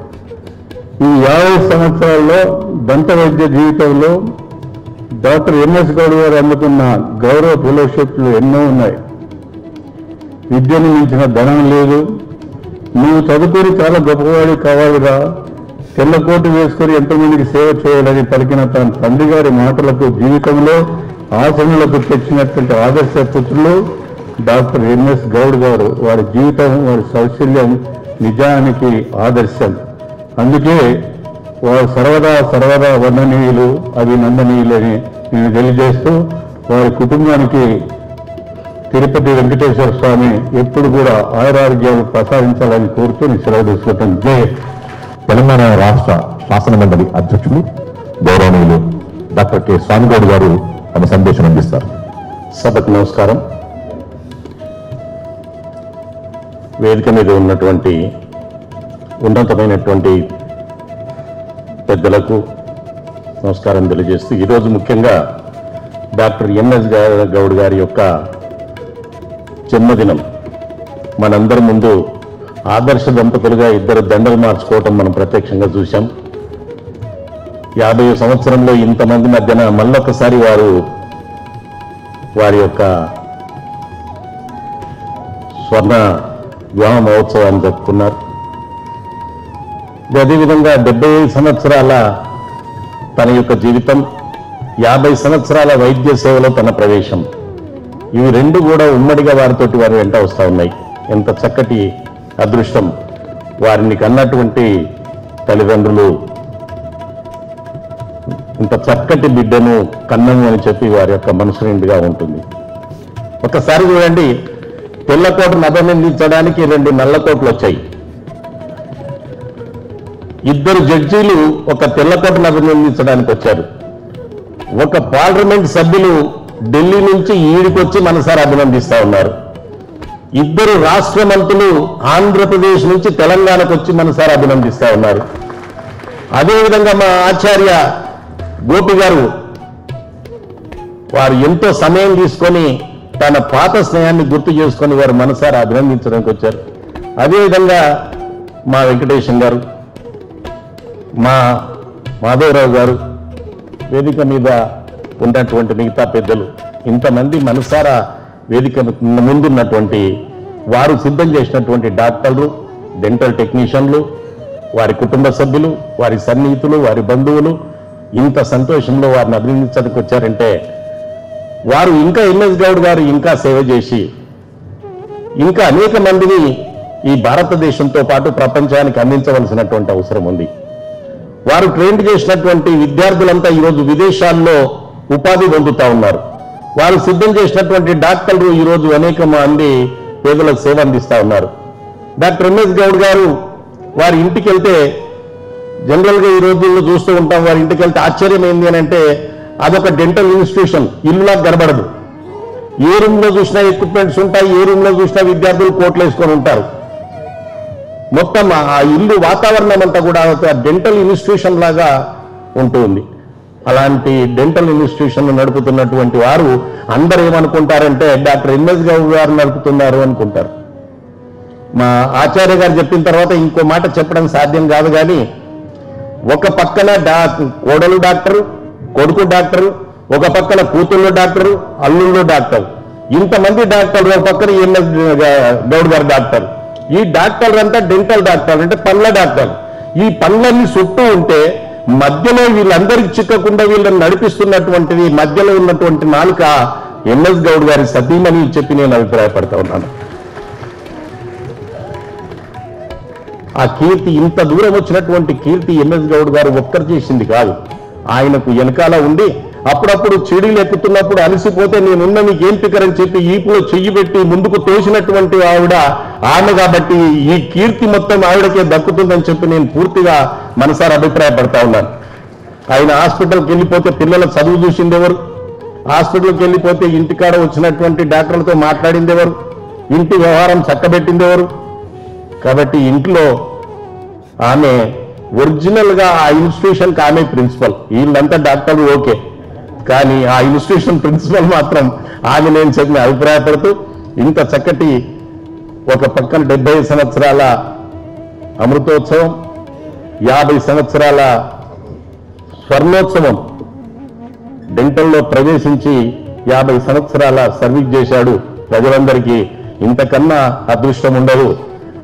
ఈ 50 సంవత్సరాల్లో దంత వైద్య జీవితంలో డాక్టర్ ఎంఎస్ గౌడ్ గారు అందుకున్న గౌరవ ఫెలోషిప్లు ఎన్నో ఉన్నాయి. విద్యను మించిన ధనం లేదు, నువ్వు చదువుకొని చాలా గొప్పవాడి కావాలిరా, తెల్లకోటు వేసుకొని ఎంతమందికి సేవ చేయాలని పలికిన తన తండ్రి గారి మాటలకు జీవితంలో ఆచరణలకు తెచ్చినటువంటి ఆదర్శ పుత్రులు డాక్టర్ ఎంఎస్ గౌడ్ గారు. వారి జీవితం, వారి సౌశల్యం నిజానికి ఆదర్శం. అందుకే వారు సర్వదా వందనీయులు, అభినందనీయులని నేను తెలియజేస్తూ వారి కుటుంబానికి తిరుపతి వెంకటేశ్వర స్వామి ఎప్పుడు కూడా ఆయురారోగ్యాలు ప్రసాదించాలని కోరుతూ నేను సెలవు తీసుకుంటాను. జై తెలంగాణ రాష్ట్ర శాసనమండలి అధ్యక్షులు గౌరవనీయులు డాక్టర్ కె స్వామిగౌడ్ గారు తమ సందేశం అందిస్తారు. సభకు నమస్కారం. వేదిక మీద ఉన్నటువంటి ఉన్నతమైనటువంటి పెద్దలకు నమస్కారం తెలియజేస్తూ ఈరోజు ముఖ్యంగా డాక్టర్ ఎంఎస్ గౌడ్ గారి యొక్క జన్మదినం. మనందరి ముందు ఆదర్శ దంపతులుగా ఇద్దరు దండలు మార్చుకోవటం మనం ప్రత్యక్షంగా చూశాం. 50 సంవత్సరంలో ఇంతమంది మధ్యన మళ్ళొకసారి వారి యొక్క స్వర్ణ వివాహ మహోత్సవాన్ని జరుపుకున్నారు. అదేవిధంగా 75 సంవత్సరాల తన యొక్క జీవితం, 50 సంవత్సరాల వైద్య సేవలో తన ప్రవేశం, ఇవి రెండు కూడా ఉమ్మడిగా వారితోటి వారు వెంట వస్తూ ఉన్నాయి. ఎంత చక్కటి అదృష్టం. వారిని కన్నటువంటి తల్లిదండ్రులు ఇంత చక్కటి బిడ్డను కన్నము అని చెప్పి వారి యొక్క మనసు నిండుగా ఉంటుంది. ఒకసారి చూడండి, తెల్లకోటను అభినందించడానికి 2 నల్లకోట్లు వచ్చాయి. 2 జడ్జీలు ఒక తెల్లకోటను అభినందించడానికి వచ్చారు. ఒక పార్లమెంట్ సభ్యులు ఢిల్లీ నుంచి ఈడికొచ్చి మనసారి అభినందిస్తా ఉన్నారు. 2 రాష్ట్ర మంత్రులు ఆంధ్రప్రదేశ్ నుంచి తెలంగాణకు వచ్చి మనసారి అభినందిస్తా ఉన్నారు. అదేవిధంగా మా ఆచార్య గోపి గారు వారు ఎంతో సమయం తీసుకొని తన పాత స్నేహాన్ని గుర్తు చేసుకొని వారు మనసారా అభినందించడానికి వచ్చారు. అదేవిధంగా మా వెంకటేశం గారు, మా మాధవరావు గారు, వేదిక మీద ఉన్నటువంటి మిగతా పెద్దలు, ఇంతమంది మనసారా వేదిక ముందున్నటువంటి వారు సిద్ధం చేసినటువంటి డాక్టర్లు, డెంటల్ టెక్నీషియన్లు, వారి కుటుంబ సభ్యులు, వారి సన్నిహితులు, వారి బంధువులు ఇంత సంతోషంలో వారిని అభినందించడానికి వచ్చారంటే వారు ఇంకా ఎంఎస్ గౌడ్ గారు ఇంకా సేవ చేసి ఇంకా అనేక మందిని ఈ భారతదేశంతో పాటు ప్రపంచానికి అందించవలసినటువంటి అవసరం ఉంది. వారు ట్రైన్ చేసినటువంటి విద్యార్థులంతా ఈరోజు విదేశాల్లో ఉపాధి పొందుతా ఉన్నారు. వారు సిద్ధం చేసినటువంటి డాక్టర్లు ఈరోజు అనేక మంది పేదలకు సేవ అందిస్తా ఉన్నారు. డాక్టర్ ఎంఎస్ గౌడ్ గారు వారి ఇంటికి వెళ్తే జనరల్గా ఈ రోజుల్లో చూస్తూ ఉంటాం, వారి ఇంటికి వెళ్తే ఆశ్చర్యం ఏంది అని అంటే అదొక డెంటల్ ఇన్స్టిట్యూషన్, ఇల్లులా గడబడదు. ఏ రూమ్లో చూసినా ఎక్విప్మెంట్స్ ఉంటాయి, ఏ రూమ్లో చూసినా విద్యార్థులు కోట్లు వేసుకొని ఉంటారు. మొత్తం ఆ ఇల్లు వాతావరణం అంతా కూడా ఒక డెంటల్ ఇన్స్టిట్యూషన్ లాగా ఉంటుంది. అలాంటి డెంటల్ ఇన్స్టిట్యూషన్ నడుపుతున్నటువంటి వారు అందరూ ఏమనుకుంటారంటే డాక్టర్ ఎంఎస్ గౌడ్ గారు నడుపుతున్నారు అనుకుంటారు. మా ఆచార్య గారు చెప్పిన తర్వాత ఇంకో మాట చెప్పడం సాధ్యం కాదు. కానీ ఒక పక్కన కోడలు డాక్టరు, కొడుకు డాక్టరు, ఒక పక్కన కూతుళ్ళు డాక్టరు, అల్లుళ్ళు డాక్టర్, ఇంతమంది డాక్టర్లు, ఒక పక్కన ఎంఎస్ గౌడ్ గారు డాక్టర్. ఈ డాక్టర్లు అంతా డెంటల్ డాక్టర్ అంటే పండ్ల డాక్టర్. ఈ పండ్లన్నీ చుట్టూ ఉంటే మధ్యలో వీళ్ళందరికీ చిక్కకుండా వీళ్ళని నడిపిస్తున్నటువంటిది మధ్యలో ఉన్నటువంటి నాలుక ఎంఎస్ గౌడ్ గారి సతీమని చెప్పి నేను అభిప్రాయపడతా ఉన్నాను. ఆ కీర్తి, ఇంత దూరం వచ్చినటువంటి కీర్తి ఎంఎస్ గౌడ్ గారు ఒక్కరు చేసింది కాదు. ఆయనకు వెనకాల ఉండి అప్పుడప్పుడు చెడులు ఎక్కుతున్నప్పుడు అలసిపోతే నేనున్న నీకేం పికరని చెప్పి ఈపులో చెయ్యి పెట్టి ముందుకు తోసినటువంటి ఆమె కాబట్టి ఈ కీర్తి మొత్తం ఆవిడకే దక్కుతుందని చెప్పి నేను పూర్తిగా మనసారా అభిప్రాయపడతా ఉన్నాను. ఆయన హాస్పిటల్కి వెళ్ళిపోతే పిల్లల చదువు చూసిందెవరు? హాస్పిటల్కి వెళ్ళిపోతే ఇంటికాడ వచ్చినటువంటి డాక్టర్లతో మాట్లాడిందెవరు? ఇంటి వ్యవహారం చక్కబెట్టిందెవరు? కాబట్టి ఇంట్లో ఆమె ఒరిజినల్గా ఆ ఇన్స్టిట్యూషన్కి ఆమె ప్రిన్సిపల్. వీళ్ళంతా డాక్టర్లు ఓకే, కానీ ఆ ఇన్స్టిట్యూషన్ ప్రిన్సిపల్ మాత్రం ఆమె నేను చెప్పిన అభిప్రాయపడుతూ ఇంత చక్కటి ఒక పక్కన 70 సంవత్సరాల అమృతోత్సవం, 50 సంవత్సరాల స్వర్ణోత్సవం, డెంటల్లో ప్రవేశించి 50 సంవత్సరాల సర్వీస్ చేశాడు ప్రజలందరికీ. ఇంతకన్నా అదృష్టం ఉండదు.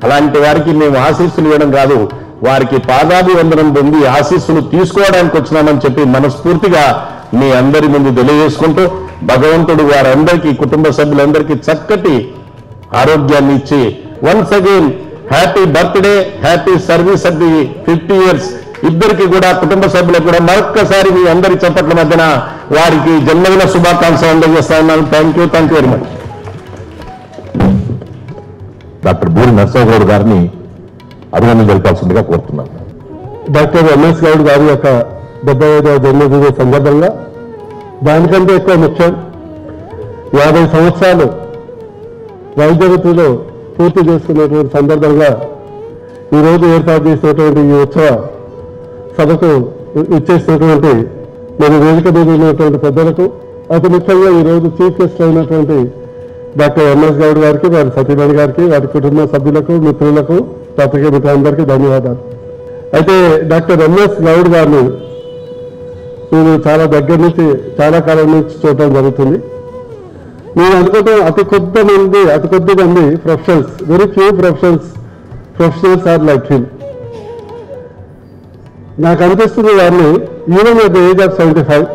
అలాంటి వారికి మేము ఆశీస్సులు ఇవ్వడం కాదు, వారికి పాదాభివందనం పొంది ఆశీస్సులు తీసుకోవడానికి వచ్చినామని చెప్పి మనస్ఫూర్తిగా మీ అందరి ముందు తెలియజేసుకుంటూ భగవంతుడు వారందరికీ, కుటుంబ సభ్యులందరికీ చక్కటి ఆరోగ్యాన్ని ఇచ్చి once again happy birthday, happy service at the 50 years ఇద్దరికి కూడా, కుటుంబ సభ్యులకు కూడా మరొక్కసారి మీ అందరి చప్పట్ల మధ్యన వారికి జన్మదిన శుభాకాంక్షలు అందజేస్తా ఉన్నాను. Thank you very much. Doctor Boora Narasimhagoud గారిని అభినందన తెలిపాల్సిందిగా కోరుతున్నాను. డాక్టర్ ఎంఎస్ గౌడ్ గారి యొక్క 75వ జన్మదిన సందర్భంగా దానికంటే ఎక్కువ ముఖ్యం 50 సంవత్సరాలు వైద్య వృత్తిలో పూర్తి చేసుకున్నటువంటి సందర్భంగా ఈరోజు ఏర్పాటు చేసినటువంటి ఈ ఉత్సవ సభకు ఇచ్చేసినటువంటి మన వేదిక మీద ఉన్నటువంటి పెద్దలకు, అతి ముఖ్యంగా ఈరోజు చీఫ్ గెస్ట్ అయినటువంటి డాక్టర్ ఎంఎస్ గౌడ్ గారికి, వారి సతీమణి గారికి, వారి కుటుంబ సభ్యులకు, మిత్రులకు, పత్రికా మిత్రులందరికీ ధన్యవాదాలు. అయితే డాక్టర్ ఎంఎస్ గౌడ్ గారిని నేను చాలా దగ్గర నుంచి, చాలా కాలం నుంచి చూడటం జరుగుతుంది. నేను అనుకుంటే అతి కొద్ది మంది professionals, very few professionals are like him. నాకు అనిపిస్తుంది వారిని even at the age of 75,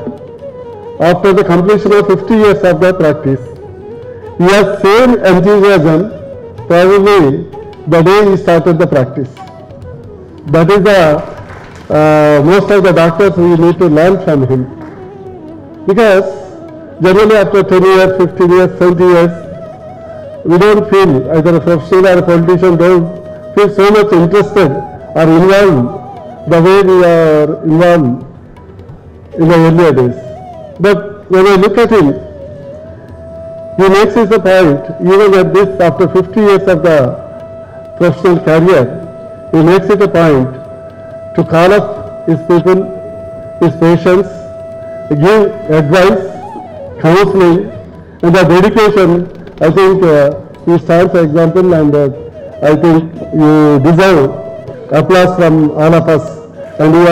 after the completion of 50 years of the practice, he has same enthusiasm probably the day he started the practice. That is the most of the doctors we need to learn from him, because generally after 10 years, 15 years, 20 years, we don't feel, either a professional or a politician don't feel so much interested or involved the way we are involved in the earlier days. But when I look at him, he makes it a point, even at this, after 50 years of the professional career, he makes it a point to call up his people, his patients, give advice, counseling, and the dedication. I think he stands for example, and I think you deserve applause from all of us. And you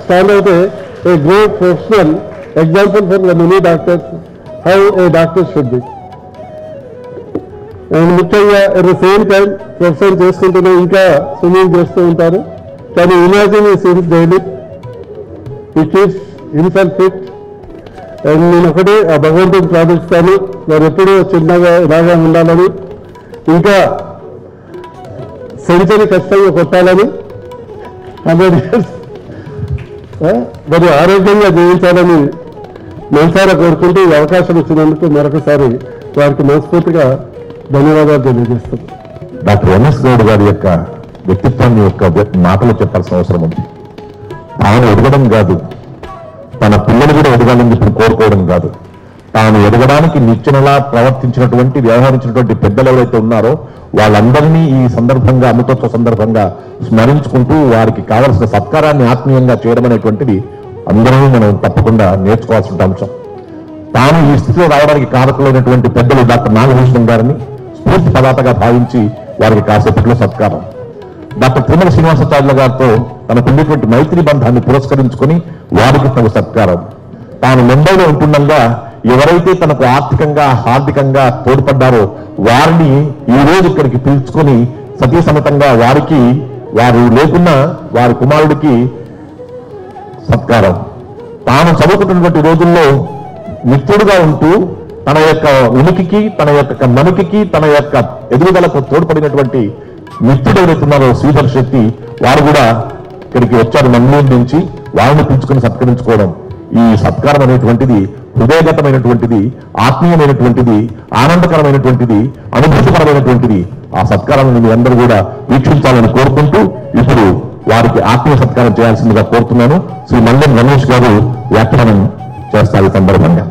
stand out a great professional example for the many doctors, how a doctor should be. And ముఖ్యంగా at the same time profession చేసుకుంటూనే ఇంకా swimming చేస్తూ ఉంటారు. కానీ imagine he swims daily, he keeps himself fit. And నేను ఒకటి ఆ భగవంతుని ప్రార్థిస్తాను, వారు ఎప్పుడూ చిన్నగా ఇలాగా ఉండాలని, ఇంకా సెంచరీ ఖచ్చితంగా కొట్టాలని, 100 years మరి ఆరోగ్యంగా జీవించాలని మనసారా కోరుకుంటూ ఈ అవకాశం ఇచ్చినందుకు మరొకసారి వారికి మనస్ఫూర్తిగా ధన్యవాదాలు తెలియజేస్తాం. డాక్టర్ ఎంఎస్ గౌడ్ గారి యొక్క వ్యక్తిత్వాన్ని యొక్క మాటలు చెప్పాల్సిన అవసరం ఉంది. తాను ఎదగడం కాదు, తన పిల్లలు కూడా ఎదగాలని చెప్పి కోరుకోవడం కాదు, తాను ఎదగడానికి నిచ్చెనలా ప్రవర్తించినటువంటి, వ్యవహరించినటువంటి పెద్దలు ఎవరైతే ఉన్నారో వాళ్ళందరినీ ఈ సందర్భంగా, అమృతోత్సవ సందర్భంగా స్మరించుకుంటూ వారికి కావలసిన సత్కారాన్ని ఆత్మీయంగా చేయడం అనేటువంటిది అందరూ మనం తప్పకుండా నేర్చుకోవాల్సిన అంశం. తాను ఈ స్థితిలో రావడానికి కారకులైనటువంటి పెద్దలు డాక్టర్ నాగభూషణం గారిని స్ఫూర్తి పదాతగా భావించి వారికి కాసేపట్లో సత్కారం. డాక్టర్ తిరుమల శ్రీనివాసాచార్యుల గారితో తనకుండేటువంటి మైత్రి బంధాన్ని పురస్కరించుకొని వారికి తగు సత్కారం. తాను ముంబైలో ఉంటుండగా ఎవరైతే తనకు ఆర్థికంగా, హార్దికంగా తోడ్పడ్డారో వారిని ఈ రోజు ఇక్కడికి పిలుచుకొని సతీ సమేతంగా వారికి, వారు లేకున్నా వారి కుమారుడికి సత్కారం. తాను చదువుకుంటున్నటువంటి రోజుల్లో మిత్రుడుగా ఉంటూ తన యొక్క ఉనికికి, తన యొక్క మనుకికి, తన యొక్క ఎదుగుదలకు తోడ్పడినటువంటి మిత్రుడు ఎవరైతున్నారో శ్రీధర్ శెట్టి, వారు కూడా ఇక్కడికి వచ్చారు మంగళూరు నుంచి. వారిని పిలుచుకుని సత్కరించుకోవడం, ఈ సత్కారం అనేటువంటిది హృదయగతమైనటువంటిది, ఆత్మీయమైనటువంటిది, ఆనందకరమైనటువంటిది, అనుభూతిపరమైనటువంటిది. ఆ సత్కారాన్ని మీ అందరూ కూడా వీక్షించాలని కోరుకుంటూ ఇప్పుడు వారికి ఆత్మీయ సత్కారం చేయాల్సిందిగా కోరుతున్నాను. శ్రీ మండలం రమేష్ గారు వ్యాఖ్యానం చేస్తారు ఈ సందర్భంగా.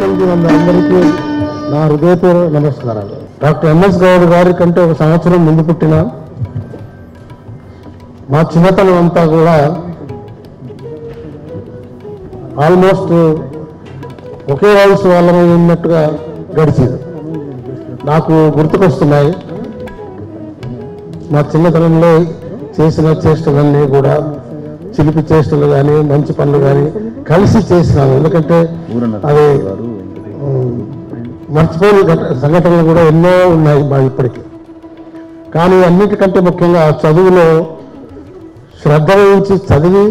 వేదికకి ఉన్న అందరికీ నా హృదయపూర్వక నమస్కారాలు. డాక్టర్ ఎంఎస్ గౌడ్ గారి కంటే ఒక సంవత్సరం ముందు పుట్టిన మా చిన్నతనం అంతా కూడా ఆల్మోస్ట్ ఒకే వయసు వాళ్ళమై ఉన్నట్టుగా గడిచింది. నాకు గుర్తుకొస్తున్నాయి మా చిన్నతనంలో చేసిన చేష్టలన్నీ కూడా, చిలిపి చేష్టలు కానీ మంచి పనులు కానీ కలిసి చేసినాము. ఎందుకంటే అవి మర్చిపోయిన సంఘటనలు కూడా ఎన్నో ఉన్నాయి మా ఇప్పటికీ. కానీ అన్నిటికంటే ముఖ్యంగా చదువులో శ్రద్ధ వహించి చదివి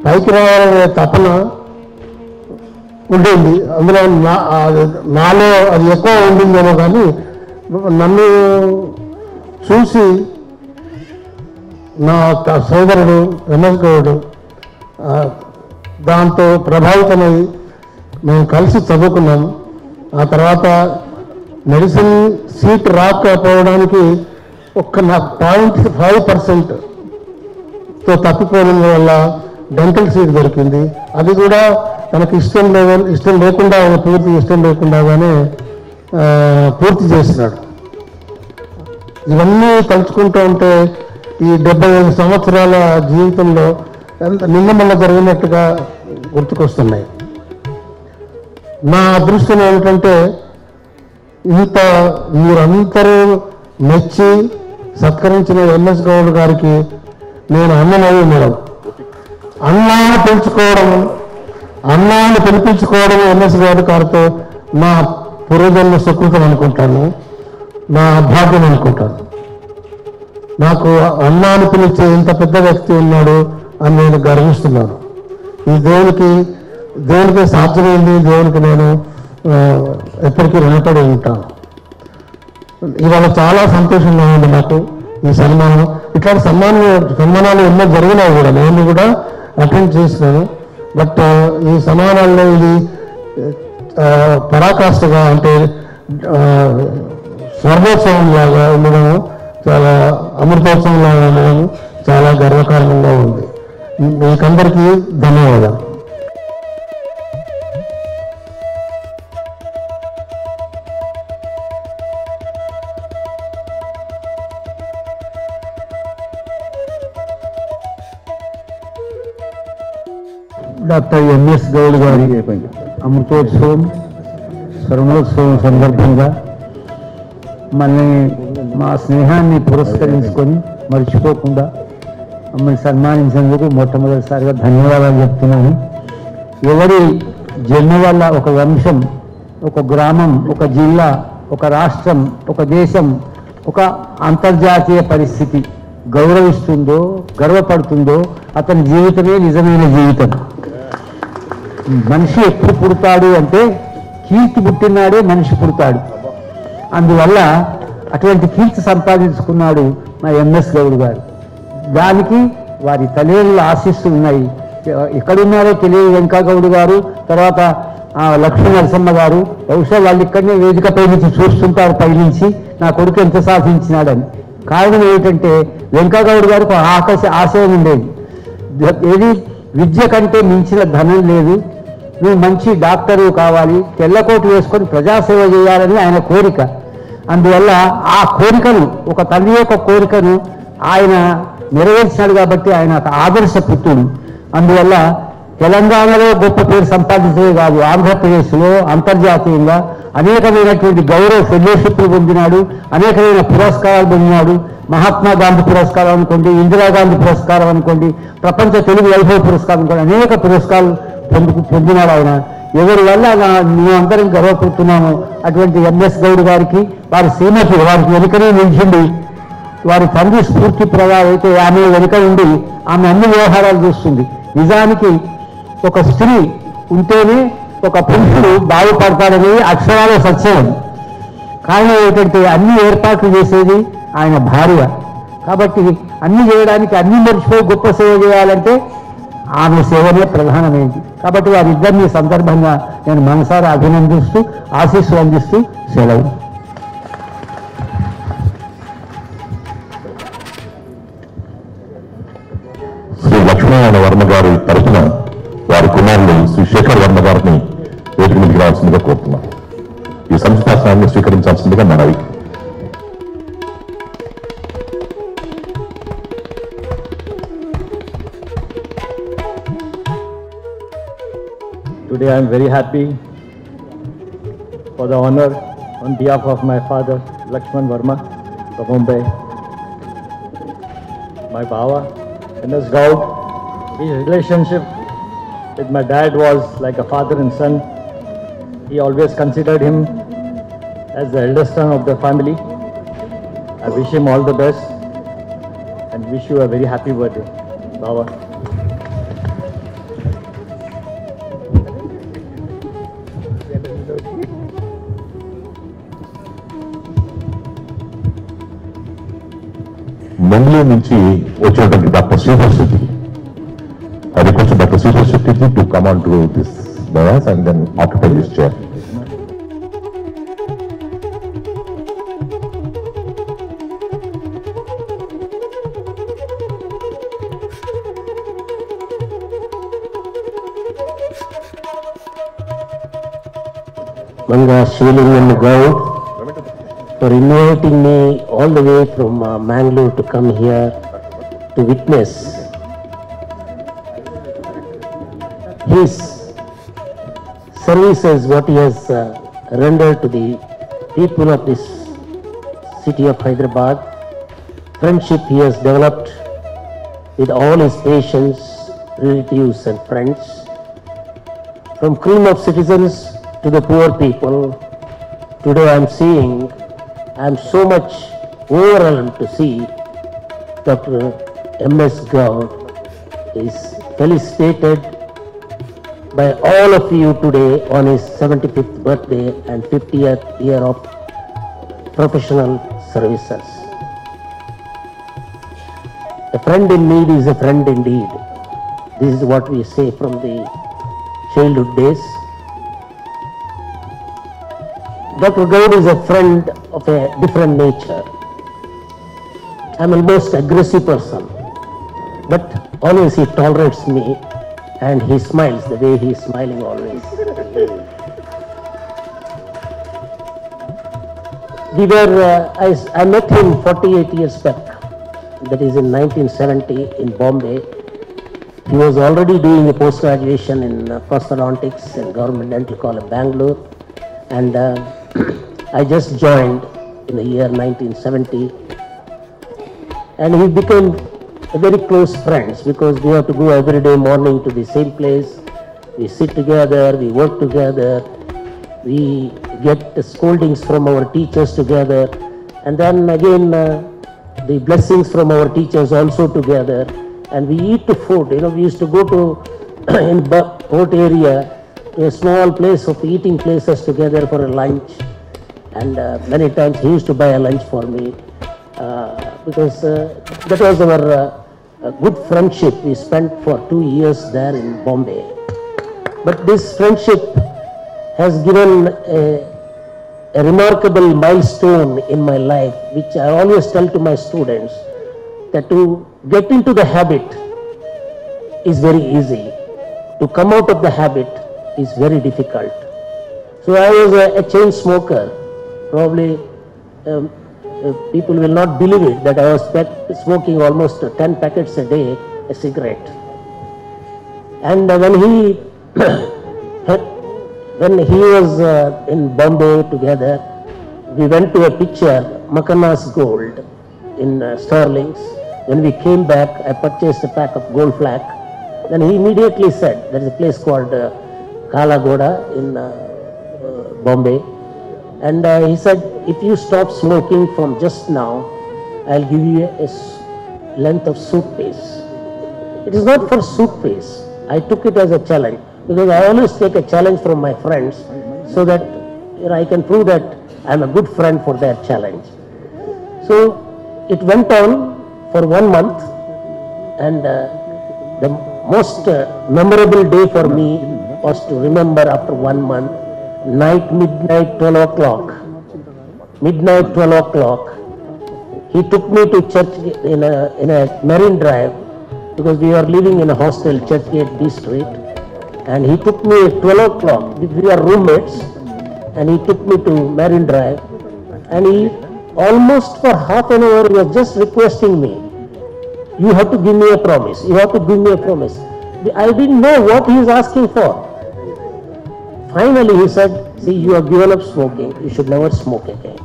పైకి రావాలనే తపన ఉండేది. అందులో నాలో అది ఎక్కువ ఉండిందేమో కానీ నన్ను చూసి నా సోదరుడు ఎంఎస్ గౌడ్ దాంతో ప్రభావితమై మేము కలిసి చదువుకున్నాము. ఆ తర్వాత మెడిసిన్ సీట్ రాకపోవడానికి ఒక్క 0.5%తో తప్పిపోవడం వల్ల డెంటల్ సీట్ దొరికింది. అది కూడా తనకు ఇష్టం లేకుండా పూర్తి ఇష్టం లేకుండానే పూర్తి చేసినాడు. ఇవన్నీ తలుచుకుంటూ ఉంటే ఈ 75 సంవత్సరాల జీవితంలో ఎంత నిన్న జరిగినట్టుగా గుర్తుకొస్తున్నాయి. నా అదృష్టం ఏమిటంటే ఇంత మీరందరూ మెచ్చి సత్కరించిన ఎంఎస్ గౌడ్ గారికి నేను అన్నమయ్య మేడం అన్నాన్ని పిలిపించుకోవడం ఎంఎస్ గౌడ్ గారితో నా పూర్వజన్మ సుకృతం అనుకుంటాను, నా భాగ్యం అనుకుంటాను. నాకు అన్నాన్ని పిలిచే ఇంత పెద్ద వ్యక్తి ఉన్నాడు అని నేను గర్విస్తున్నాను. ఈ దేవునికి సాధ్యమైంది. దేవునికి నేను ఎప్పటికీ రుణపడి ఉంటాను. ఇవాళ చాలా సంతోషంగా ఉంది నాకు ఈ సన్మానం. ఇట్లాంటి సన్మానాలు ఎన్నో జరిగినాయి కూడా, నేను కూడా అటెండ్ చేసినాను. బట్ ఈ సన్మానాల్లో ఇది పరాకాష్ఠగా అంటే స్వర్ణోత్సవం లాగా ఉండడము, చాలా అమృతోత్సవం లాగా ఉండడము చాలా గర్వకారణంగా ఉంది. మీకందరికీ ధన్యవాదాలు. డాక్టర్ ఎంఎస్ గౌడ్ గారి అమృతోత్సవం స్వర్ణోత్సవం సందర్భంగా మళ్ళీ మా స్నేహాన్ని పురస్కరించుకొని మర్చిపోకుండా మమ్మల్ని సన్మానించినందుకు మొట్టమొదటిసారిగా ధన్యవాదాలు చెప్తున్నాను. ఎవరి జన్మ వల్ల ఒక వంశం, ఒక గ్రామం, ఒక జిల్లా, ఒక రాష్ట్రం, ఒక దేశం, ఒక అంతర్జాతీయ పరిస్థితి గౌరవిస్తుందో, గర్వపడుతుందో అతని జీవితమే నిజమైన జీవితం. మనిషి ఎప్పుడు పుడతాడు అంటే కీర్తి పుట్టినాడే మనిషి పుడతాడు. అందువల్ల అటువంటి కీర్తి సంపాదించుకున్నాడు మా ఎంఎస్ గౌడ్ గారు. దానికి వారి తల్లిదండ్రుల ఆశీస్సులు ఉన్నాయి. ఎక్కడున్నారో తెలియదు వెంకా గౌడ్ గారు, తర్వాత లక్ష్మీ నరసమ్మ గారు. బహుశా వాళ్ళు ఇక్కడనే వేదికపై నుంచి చూస్తుంటారు పైనుంచి నా కొడుకు ఎంత సాధించినాడని. కారణం ఏమిటంటే వెంకా గౌడ్ గారికి ఆశయం ఉండేది. ఏది విద్య కంటే మించిన ధనం లేదు, నువ్వు మంచి డాక్టరు కావాలి, తెల్లకోటు వేసుకొని ప్రజాసేవ చేయాలని ఆయన కోరిక. అందువల్ల ఆ కోరికను, ఒక తల్లి యొక్క కోరికను ఆయన నెరవేర్చినాడు కాబట్టి ఆయన ఆదర్శ పుత్రుడు. అందువల్ల తెలంగాణలో గొప్ప పేరు సంపాదించే కాదు, ఆంధ్రప్రదేశ్లో అంతర్జాతీయంగా అనేకమైనటువంటి గౌరవ ఫెలోషిప్లు పొందినాడు, అనేకమైన పురస్కారాలు పొందినాడు. మహాత్మా గాంధీ పురస్కారం అనుకోండి, ఇందిరాగాంధీ పురస్కారం అనుకోండి, ప్రపంచ తెలుగు వైభవ పురస్కారం అనుకోండి, అనేక పురస్కారాలు పొందినాడు ఆయన. ఎవరి వల్ల మేమందరం గర్వపడుతున్నాము అటువంటి ఎంఎస్ గౌడ్ గారికి, వారి శ్రీమతి వారికి వెనుకనే నిలిచింది. వారి తండ్రి స్ఫూర్తి ప్రవాహం అయితే ఆమె వెనుక ఉండి ఆమె అన్ని వ్యవహారాలు చూస్తుంది. నిజానికి ఒక స్త్రీ ఉంటేనే ఒక పురుషుడు బాగుపడతాడనేది అక్షరాల సత్యం. కారణం ఏంటంటే అన్ని ఏర్పాట్లు చేసేది ఆయన భార్య. కాబట్టి అన్ని చేయడానికి అన్ని మర్చిపోయి గొప్ప సేవ చేయాలంటే ఆమె సేవనే ప్రధానమైంది. కాబట్టి వారిద్దరిని సందర్భంగా నేను మనసారా అభినందిస్తూ ఆశీస్సులు అందిస్తూ సెలవు. శ్రీ లక్ష్మీనారాయణ వర్మ గారి తరఫున వారి కుమారులు శ్రీ శేఖర్ వర్మ గారిని వేదిక చెప్పాల్సిందిగా కోరుతున్నాం. ఈ సంస్థానాన్ని స్వీకరించాల్సిందిగా మనవి. Today I am very happy for the honor on behalf of my father Lakshman Verma from Mumbai. My Baba, MS Gaud, his relationship with my dad was like a father and son. He always considered him as the eldest son of the family. I wish him all the best and wish you a very happy birthday, Baba. మండలి నుంచి వచ్చినటువంటి doctor Sridhar Shetty. I request Dr. Sridhar Shetty to come on to this dais and then occupy this chair. Manga Shivlingam Gaud for inviting me all the way from Mangalore to come here to witness his services, what he has rendered to the people of this city of Hyderabad. Friendship he has developed with all his patients, relatives and friends. From cream of citizens to the poor people, today I am so much overwhelmed to see Dr. M.S. Gaud is felicitated by all of you today on his 75th birthday and 50th year of professional services. A friend in need is a friend indeed. This is what we say from the childhood days. Dr. Gaud is a friend of a different nature. I'm a most aggressive person, but always he tolerates me and he smiles the way he is smiling always. I met him 48 years back, that is in 1970 in Bombay. He was already doing a post-graduation in prosthodontics in Government Dental College, Bangalore, and I just joined in the year 1970, and we became very close friends because we have to go every day morning to the same place. We sit together, we work together, we get the scoldings from our teachers together, and then again the blessings from our teachers also together, and we eat the food. You know, we used to go to in Port area, a small place of eating places together for a lunch, and many times he used to buy a lunch for me because that was our good friendship we spent for 2 years there in Bombay. But this friendship has given a remarkable milestone in my life, which I always tell to my students, that to get into the habit is very easy. To come out of the habit is very difficult. So I was a chain smoker. Probably people will not believe it that I was smoking almost 10 packets a day, a cigarette. And when he was in Bombay together, we went to a picture, Makana's Gold in Sterling's. When we came back, I purchased a pack of gold flack. Then he immediately said, there is a place called Kala Goda in Bombay. And he said, if you stop smoking from just now, I'll give you a length of suitcase. It is not for suitcase. I took it as a challenge because I always take a challenge from my friends so that I can prove that I'm a good friend for their challenge. So it went on for 1 month, and the most memorable day for me was to remember after 1 month, midnight 12 o'clock. Midnight 12 o'clock. He took me to church in a Marine Drive because we were living in a hostel, Churchgate B Street. and he took me at 12 o'clock. We are roommates, and he took me to Marine Drive, and he almost for half an hour was just requesting me, you have to give me a promise, you have to give me a promise. I didn't know what he is asking for. Finally he said, see, you have given up smoking, you should never smoke again.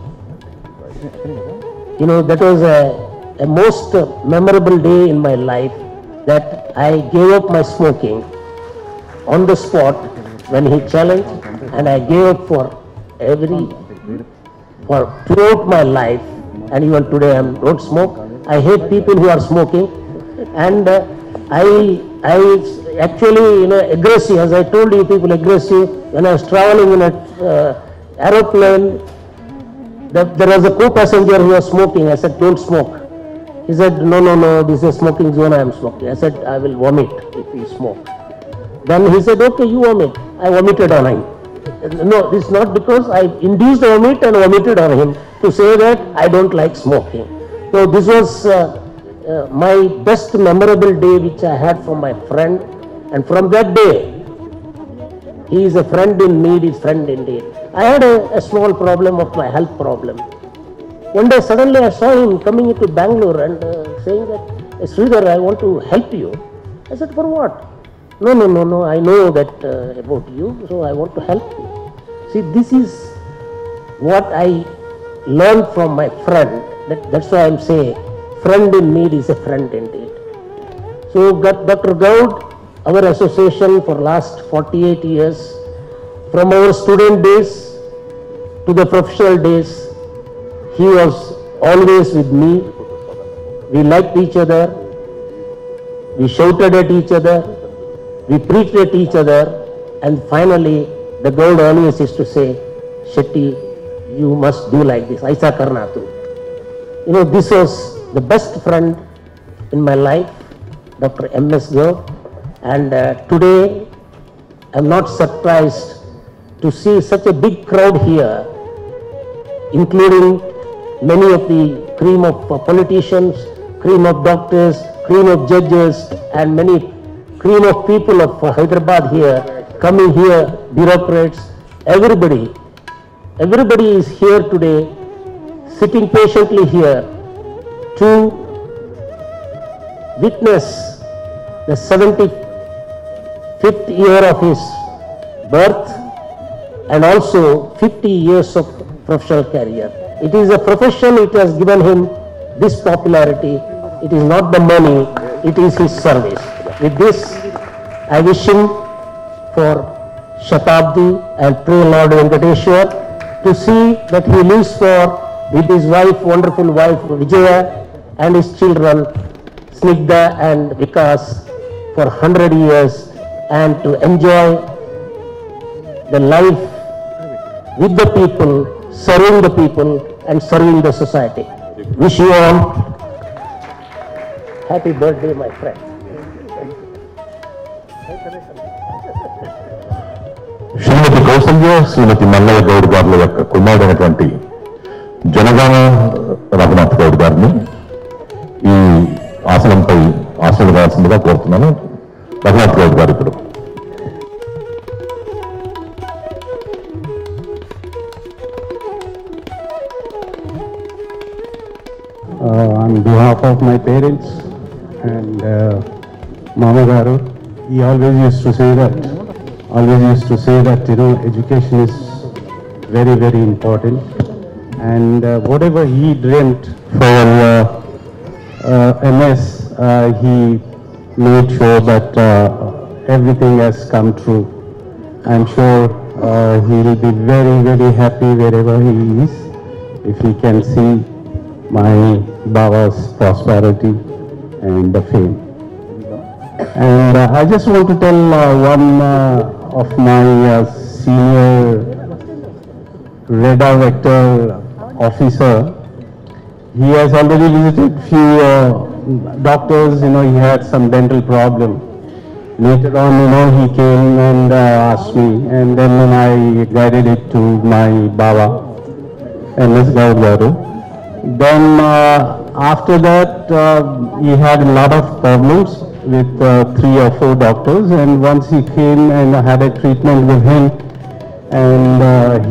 You know, that was a most memorable day in my life, that I gave up my smoking on the spot when he challenged, and I gave up for throughout my life, and even today I don't smoke. I hate people who are smoking, and I actually, you know, aggressive, as I told you, people aggressive. When I was traveling in an aeroplane, there was a co-passenger who was smoking. I said, don't smoke. He said, no, this is a smoking zone, I am smoking. I said, I will vomit if you smoke. Then he said, okay, you vomit. I vomited on him. No, this is not because I induced vomit and vomited on him to say that I don't like smoking. So this was my best memorable day which I had from my friend, and from that day, he is a friend in need, is friend indeed. I had a small problem of my health problem. One day suddenly I saw him coming into Bangalore and saying that, Sridhar, I want to help you. I said, for what? No, I know that about you, so I want to help you. See, this is what I learned from my friend. That's why I'm saying, friend in need is a friend indeed. So Dr. Goud, our association for last 48 years, from our student days to the professional days, he was always with me. We liked each other, we shouted at each other, we preached at each other, and finally the Goud always used to say, Shetty, you must do like this, Aisa karna tu. You know, this was the best friend in my life, Dr. M.S. Goud, and today I'm not surprised to see such a big crowd here, including many of the cream of politicians, cream of doctors, cream of judges, and many cream of people of Hyderabad here, coming here, bureaucrats, everybody is here today, sitting patiently here to witness the 75th year of his birth and also 50 years of professional career. It is a profession, it has given him this popularity. It is not the money, it is his service. With this, I wish him for Shatabdi and pray Lord Venkateshwar to see that he lives with his wife, wonderful wife Vijaya, and his children Snigdha and Vikas for 100 years, and to enjoy the life with the people, serving the people and serving the society. Wish you all happy birthday, my friend. శ్రీమతి కౌసల్య శ్రీమతి మల్లయ్య గౌడ్ గారుల యొక్క కుమారుడైనటువంటి జనగామ రఘునాథ్ గౌడ్ గారిని ఈ ఆసనంపై ఆశీర్వదించవలసిందిగా కోరుతున్నాను. రఘునాథ్ గౌడ్ గారు ఇప్పుడు. On behalf of my parents and Mama Garu, he always used to say that, you know, education is very, very important, and whatever he dreamt for MS, he made sure that everything has come true. I'm sure he will be very, very happy wherever he is if he can see my Baba's prosperity and the fame. And I just want to tell one of my senior radar vector officer. He has already visited few doctors. You know, he had some dental problem. Later on, you know, he came and asked me, and then I guided it to my Baba, M.S. Goud Garu. Then after that, he had a lot of problems. with 3 or 4 doctors, and once he came and I had a treatment with him, and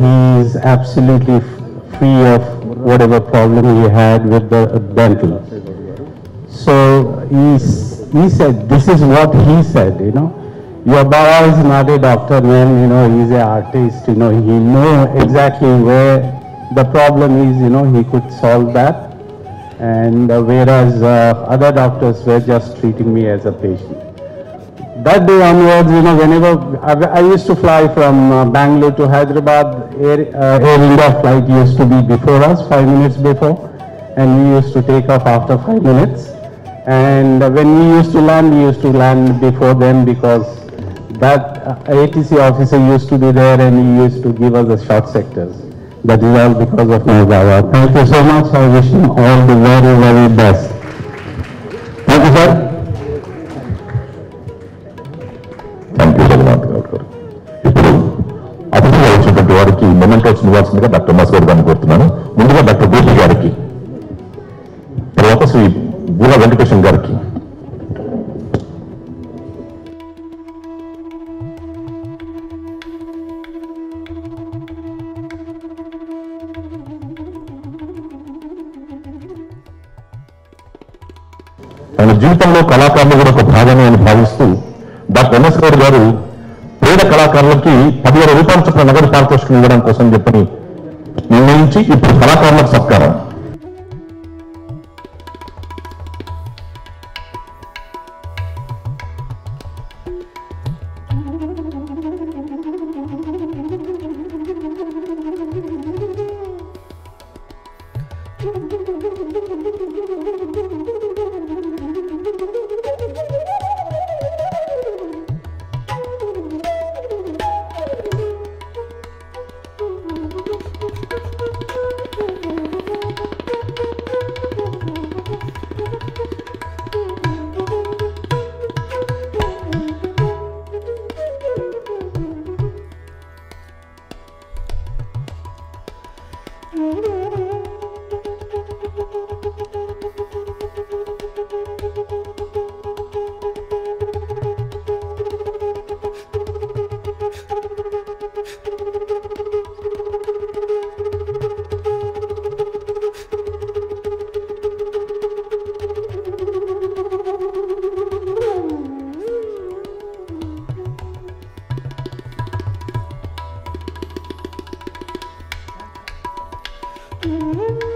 he is absolutely free of whatever problem he had with the dental. So he said, this is what he said, you know, your Baba is not a doctor, man, you know, he's an artist, you know, he know exactly where the problem is, you know, he could solve that. And whereas other doctors were just treating me as a patient. That day onwards, you know, whenever I used to fly from Bangalore to Hyderabad, Air India flight used to be before us, 5 minutes before, and we used to take off after 5 minutes. And when we used to land before them, because that ATC officer used to be there and he used to give us the short sectors. That is all because of my Baba. Thank you so much. I wish him all the very, very best. Thank you, sir. Thank you Raghunath Goud గారు. ఇప్పుడు అతిథిగా వచ్చినటువంటి వారికి mementos ఇవ్వాల్సిందిగా doctor Masood గారిని కోరుతున్నాను. ముందుగా doctor Gopi గారికి, తర్వాత శ్రీ బూర వెంకటేశ్వర గారికి. ఆయన జీవితంలో కళాకారులు కూడా ఒక భాగమే అని భావిస్తూ డాక్టర్ ఎంఎస్ గౌడ్ గారు పేద కళాకారులకి 10,000 రూపాయల చొప్పున నగదు పారితోషికం ఇవ్వడం కోసం చెప్పని నిర్ణయించి ఇప్పుడు కళాకారులకు సత్కారం. Mm-hmm.